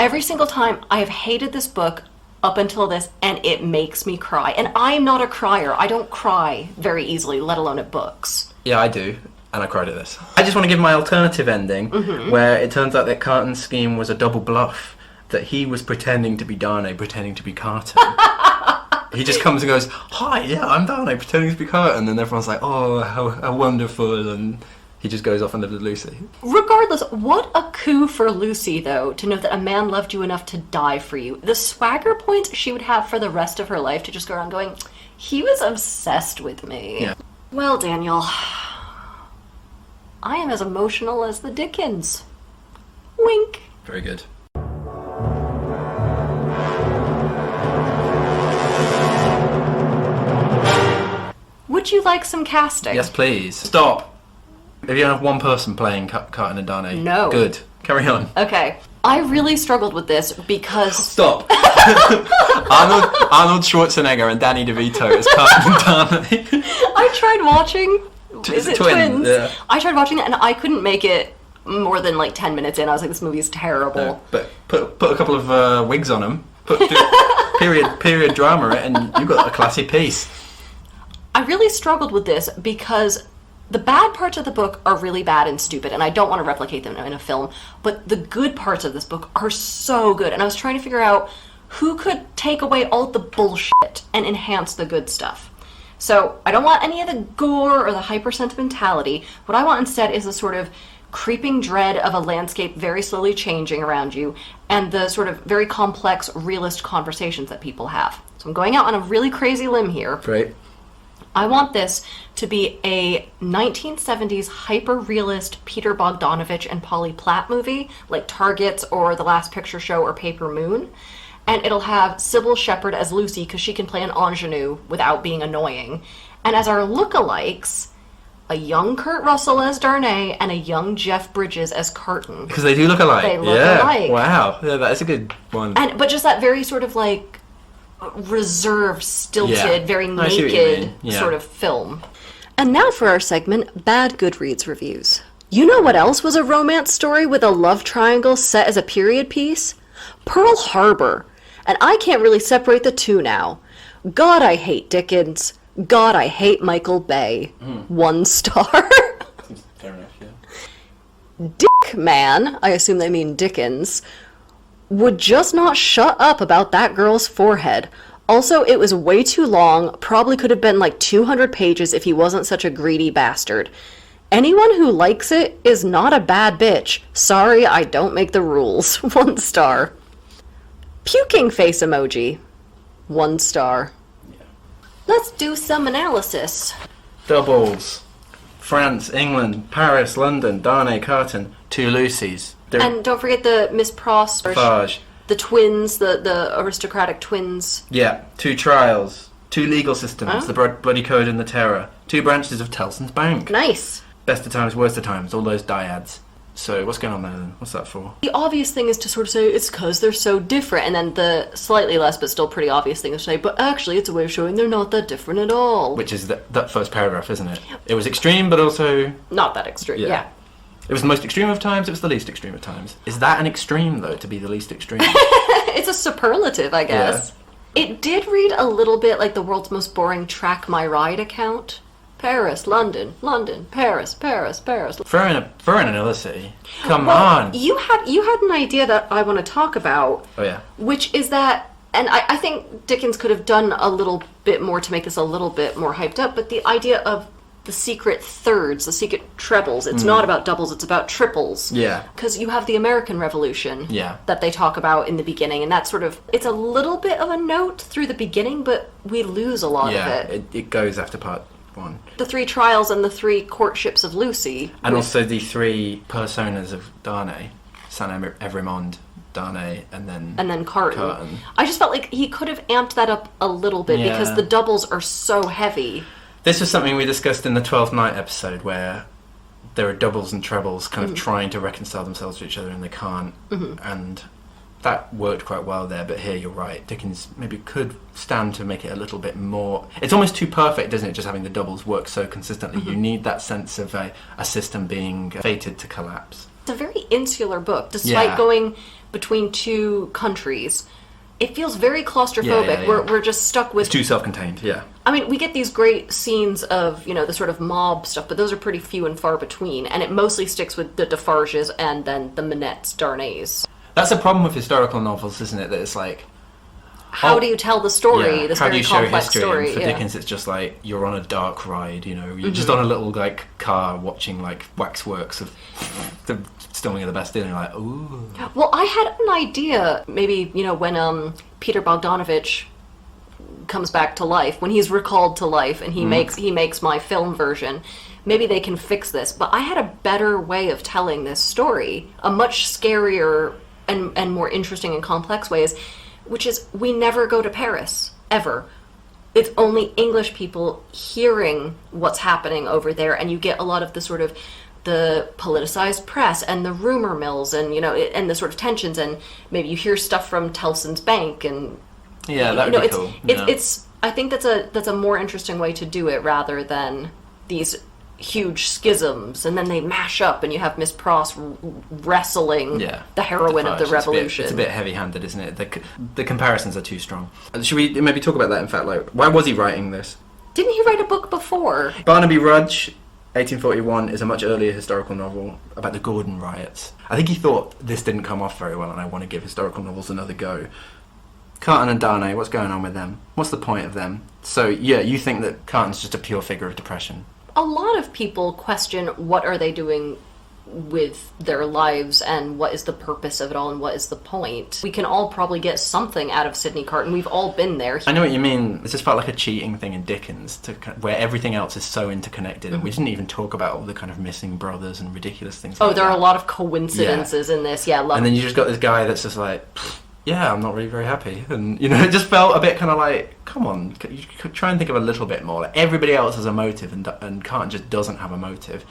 Every single time I have hated this book up until this, and it makes me cry. And I'm not a crier. I don't cry very easily, let alone at books. Yeah, I do. And I cried at this. I just want to give my alternative ending, where it turns out that Carton's scheme was a double bluff. That he was pretending to be Darnay, pretending to be Carton. He just comes and goes, "Hi, yeah, I'm Darnay, pretending to be Carton." And everyone's like, "Oh, how wonderful." And he just goes off and lives with Lucy. Regardless, what a coup for Lucy, though, to know that a man loved you enough to die for you. The swagger points she would have for the rest of her life to just go around going, he was obsessed with me. Yeah. Well, Daniel, I am as emotional as the Dickens. Wink. Very good. Would you like some casting? Yes, please. Stop. If you don't have one person playing Carton and Darnay. No. Good. Carry on. Okay. I really struggled with this because... Stop. Arnold Schwarzenegger and Danny DeVito as Carton and Darnay. I tried watching... Is it Twins? Yeah. I tried watching it and I couldn't make it more than like 10 minutes in. I was like, this movie is terrible. No, but put a couple of wigs on them. Period drama it, and you've got a classy piece. I really struggled with this because the bad parts of the book are really bad and stupid, and I don't want to replicate them in a film, but the good parts of this book are so good, and I was trying to figure out who could take away all the bullshit and enhance the good stuff. So I don't want any of the gore or the hyper-sentimentality. What I want instead is a sort of creeping dread of a landscape very slowly changing around you, and the sort of very complex, realist conversations that people have. So I'm going out on a really crazy limb here. Great. I want this to be a 1970s hyper-realist Peter Bogdanovich and Polly Platt movie, like Targets or The Last Picture Show or Paper Moon. And it'll have Sybil Shepherd as Lucy, because she can play an ingenue without being annoying. And as our lookalikes, a young Kurt Russell as Darnay and a young Jeff Bridges as Carton. Because they do look alike. They look alike. Wow. Yeah, that is a good one. But just that very sort of like reserved, stilted, very naked sort of film. And now for our segment, Bad Goodreads Reviews. You know what else was a romance story with a love triangle set as a period piece? Pearl Harbor. And I can't really separate the two now. God, I hate Dickens. God, I hate Michael Bay. 1 star. Fair enough, yeah. Dick man, I assume they mean Dickens, would just not shut up about that girl's forehead. Also, it was way too long, probably could have been like 200 pages if he wasn't such a greedy bastard. Anyone who likes it is not a bad bitch. Sorry, I don't make the rules. 1 star. Puking face emoji. 1 star. Yeah. Let's do some analysis. Doubles. France, England, Paris, London, Darnay, Carton, 2 Lucys. And don't forget the Miss Fage. The twins, the aristocratic twins. Yeah, 2 trials, 2 legal systems, the Bloody Code and the Terror, 2 branches of Tellson's Bank. Nice. Best of times, worst of times, all those dyads. So what's going on there then? What's that for? The obvious thing is to sort of say, it's because they're so different, and then the slightly less but still pretty obvious thing is to say, but actually it's a way of showing they're not that different at all. Which is that first paragraph, isn't it? It was extreme, but also... Not that extreme, yeah. It was the most extreme of times, it was the least extreme of times. Is that an extreme, though, to be the least extreme? It's a superlative, I guess. Yeah. It did read a little bit like the world's most boring Track My Ride account. Paris, London, London, Paris, Paris, Paris. Throw in another city. Come on. You had an idea that I want to talk about. Oh, yeah. Which is that, and I think Dickens could have done a little bit more to make this a little bit more hyped up, but the idea of the secret thirds, the secret trebles. It's not about doubles, it's about triples. Yeah. Because you have the American Revolution that they talk about in the beginning, and that's sort of, it's a little bit of a note through the beginning, but we lose a lot of it. Yeah, it goes after part one. The 3 trials and the 3 courtships of Lucy. And also the 3 personas of Darnay. Saint-Evremond, Darnay, and then Carton. I just felt like he could have amped that up a little bit because the doubles are so heavy. This was something we discussed in the 12th Night episode where there are doubles and trebles kind of trying to reconcile themselves to each other and they can't. And that worked quite well there, but here you're right. Dickens maybe could stand to make it a little bit more... It's almost too perfect, isn't it, just having the doubles work so consistently. You need that sense of a system being fated to collapse. It's a very insular book, despite going between 2 countries. It feels very claustrophobic. We're just stuck with... It's too self-contained, I mean, we get these great scenes of, the sort of mob stuff, but those are pretty few and far between, and it mostly sticks with the Defarges and then the Manettes, Darnays. That's a problem with historical novels, isn't it? That it's like... How do you tell the story, this very complex story? And for Dickens, it's just like, you're on a dark ride, you're just on a little, car watching, waxworks of the Storming of the Bastille, and you're like, ooh. Well, I had an idea, maybe, when Peter Bogdanovich comes back to life, when he's recalled to life, and he makes my film version, maybe they can fix this. But I had a better way of telling this story, a much scarier and more interesting and complex way, which is we never go to Paris, ever. It's only English people hearing what's happening over there, and you get a lot of the sort of the politicized press and the rumor mills and, and the sort of tensions, and maybe you hear stuff from Tellson's Bank, and... Yeah, that would be cool. It's I think that's a more interesting way to do it rather than these huge schisms, and then they mash up and you have Miss Pross wrestling the heroine of the revolution. It's a bit heavy-handed, isn't it? The comparisons are too strong. Should we maybe talk about that, in fact? Why was he writing this? Didn't he write a book before? Barnaby Rudge, 1841, is a much earlier historical novel about the Gordon riots. I think he thought this didn't come off very well and I want to give historical novels another go. Carton and Darnay, what's going on with them? What's the point of them? So, you think that Carton's just a pure figure of depression? A lot of people question what are they doing with their lives and what is the purpose of it all and what is the point. We can all probably get something out of Sidney Carton. We've all been there. I know what you mean. It just felt like a cheating thing in Dickens, where everything else is so interconnected, and we didn't even talk about all the kind of missing brothers and ridiculous things like that. There are a lot of coincidences in this. And then you just got this guy that's just like... Yeah, I'm not really very happy. And, it just felt a bit kind of like, come on, you could try and think of a little bit more. Like, everybody else has a motive, and Carton just doesn't have a motive.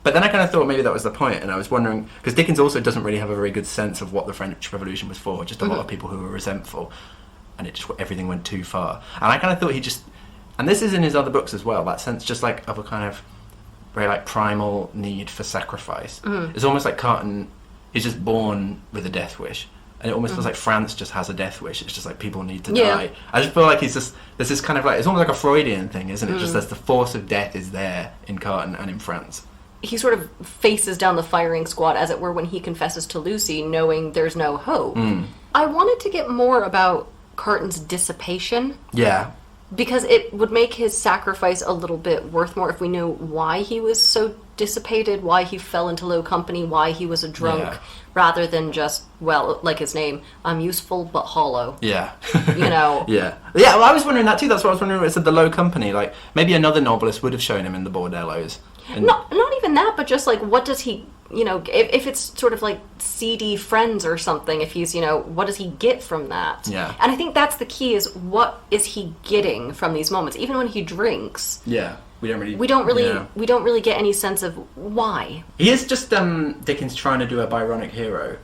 But then I kind of thought maybe that was the point, and I was wondering, because Dickens also doesn't really have a very good sense of what the French Revolution was for, just a lot of people who were resentful, and everything went too far. And I kind of thought and this is in his other books as well, that sense just like of a kind of very primal need for sacrifice. It's almost like Carton is just born with a death wish. And it almost feels like France just has a death wish. It's just like people need to die. I just feel like there's this kind of it's almost like a Freudian thing, isn't it? Just that the force of death is there in Carton and in France. He sort of faces down the firing squad, as it were, when he confesses to Lucy, knowing there's no hope. I wanted to get more about Carton's dissipation. Yeah. Because it would make his sacrifice a little bit worth more if we knew why he was so dissipated, why he fell into low company, why he was a drunk, rather than just, like his name, I'm useful but hollow. Yeah. Yeah. Well, I was wondering that too. That's what I was wondering when it said the low company. Like, maybe another novelist would have shown him in the bordellos. Not even that, but just like, what does he, if it's sort of like seedy friends or something, if he's, what does he get from that? Yeah. And I think that's the key, is what is he getting from these moments? Even when he drinks. Yeah. We don't really get any sense of why. He is just Dickens trying to do a Byronic hero.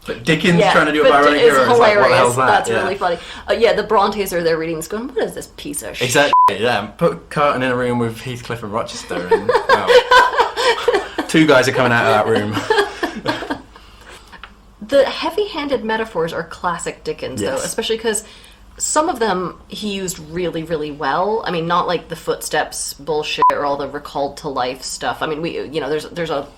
But Dickens trying to do a Byronic hero is hilarious. like, what the hell's that? That's really funny. The Brontes are there reading this going, what is this piece of shit? Exactly, yeah. Put Carton in a room with Heathcliff and Rochester and, well, 2 guys are coming out of that room. The heavy-handed metaphors are classic Dickens, though, especially because some of them he used really, really well. I mean, not like the footsteps bullshit or all the recalled to life stuff. I mean, there's a,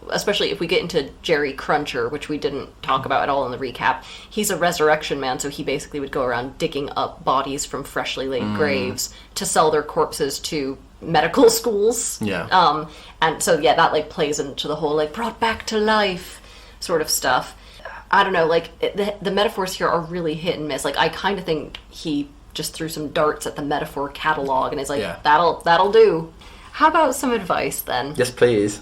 especially if we get into Jerry Cruncher, which we didn't talk about at all in the recap, he's a resurrection man, so he basically would go around digging up bodies from freshly laid graves to sell their corpses to medical schools. Yeah. And so, that, like, plays into the whole, like, brought back to life sort of stuff. I don't know, like, the metaphors here are really hit and miss. Like, I kind of think he just threw some darts at the metaphor catalog and is like, that'll do. How about some advice, then? Yes, please.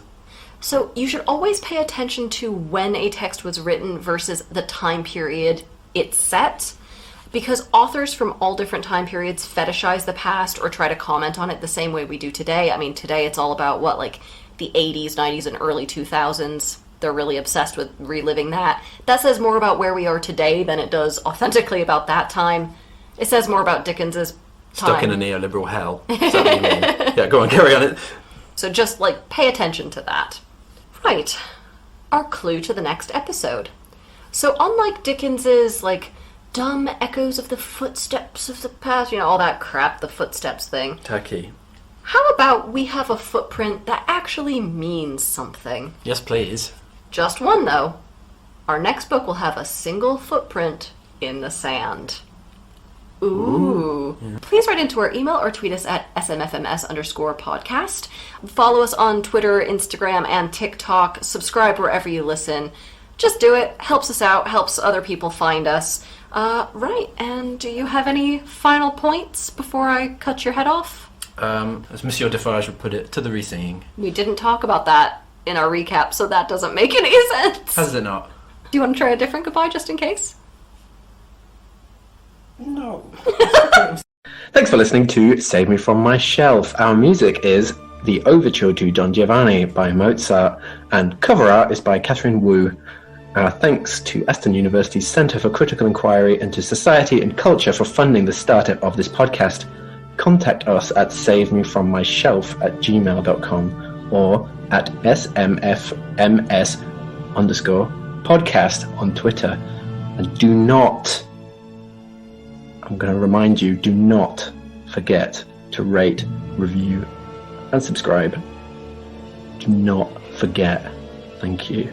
So, you should always pay attention to when a text was written versus the time period it's set, because authors from all different time periods fetishize the past or try to comment on it the same way we do today. I mean, today it's all about, like, the 80s, 90s, and early 2000s. They're really obsessed with reliving that. That says more about where we are today than it does authentically about that time. It says more about Dickens's time. Stuck in a neoliberal hell. Is that what you mean? Yeah, go on, carry on it. So just, like, pay attention to that. Right. Our clue to the next episode. So unlike Dickens's, like, dumb echoes of the footsteps of the past, all that crap, the footsteps thing. Turkey. How about we have a footprint that actually means something? Yes, please. Just one, though. Our next book will have a single footprint in the sand. Ooh. Yeah. Please write into our email or tweet us at smfms_podcast. Follow us on Twitter, Instagram, and TikTok. Subscribe wherever you listen. Just do it. Helps us out. Helps other people find us. Right. And do you have any final points before I cut your head off? As Monsieur Defarge would put it, to the re-singing. We didn't talk about that in our recap, so that doesn't make any sense. How does it not? Do you want to try a different goodbye just in case? No. Thanks for listening to Save Me From My Shelf. Our music is The Overture to Don Giovanni by Mozart, and cover art is by Catherine Wu. Our thanks to Aston University's Centre for Critical Inquiry into Society and Culture for funding the startup of this podcast. Contact us at savemefrommyshelf@gmail.com or at smfms_podcast on Twitter. And do not, I'm going to remind you, do not forget to rate, review, and subscribe. Do not forget. Thank you.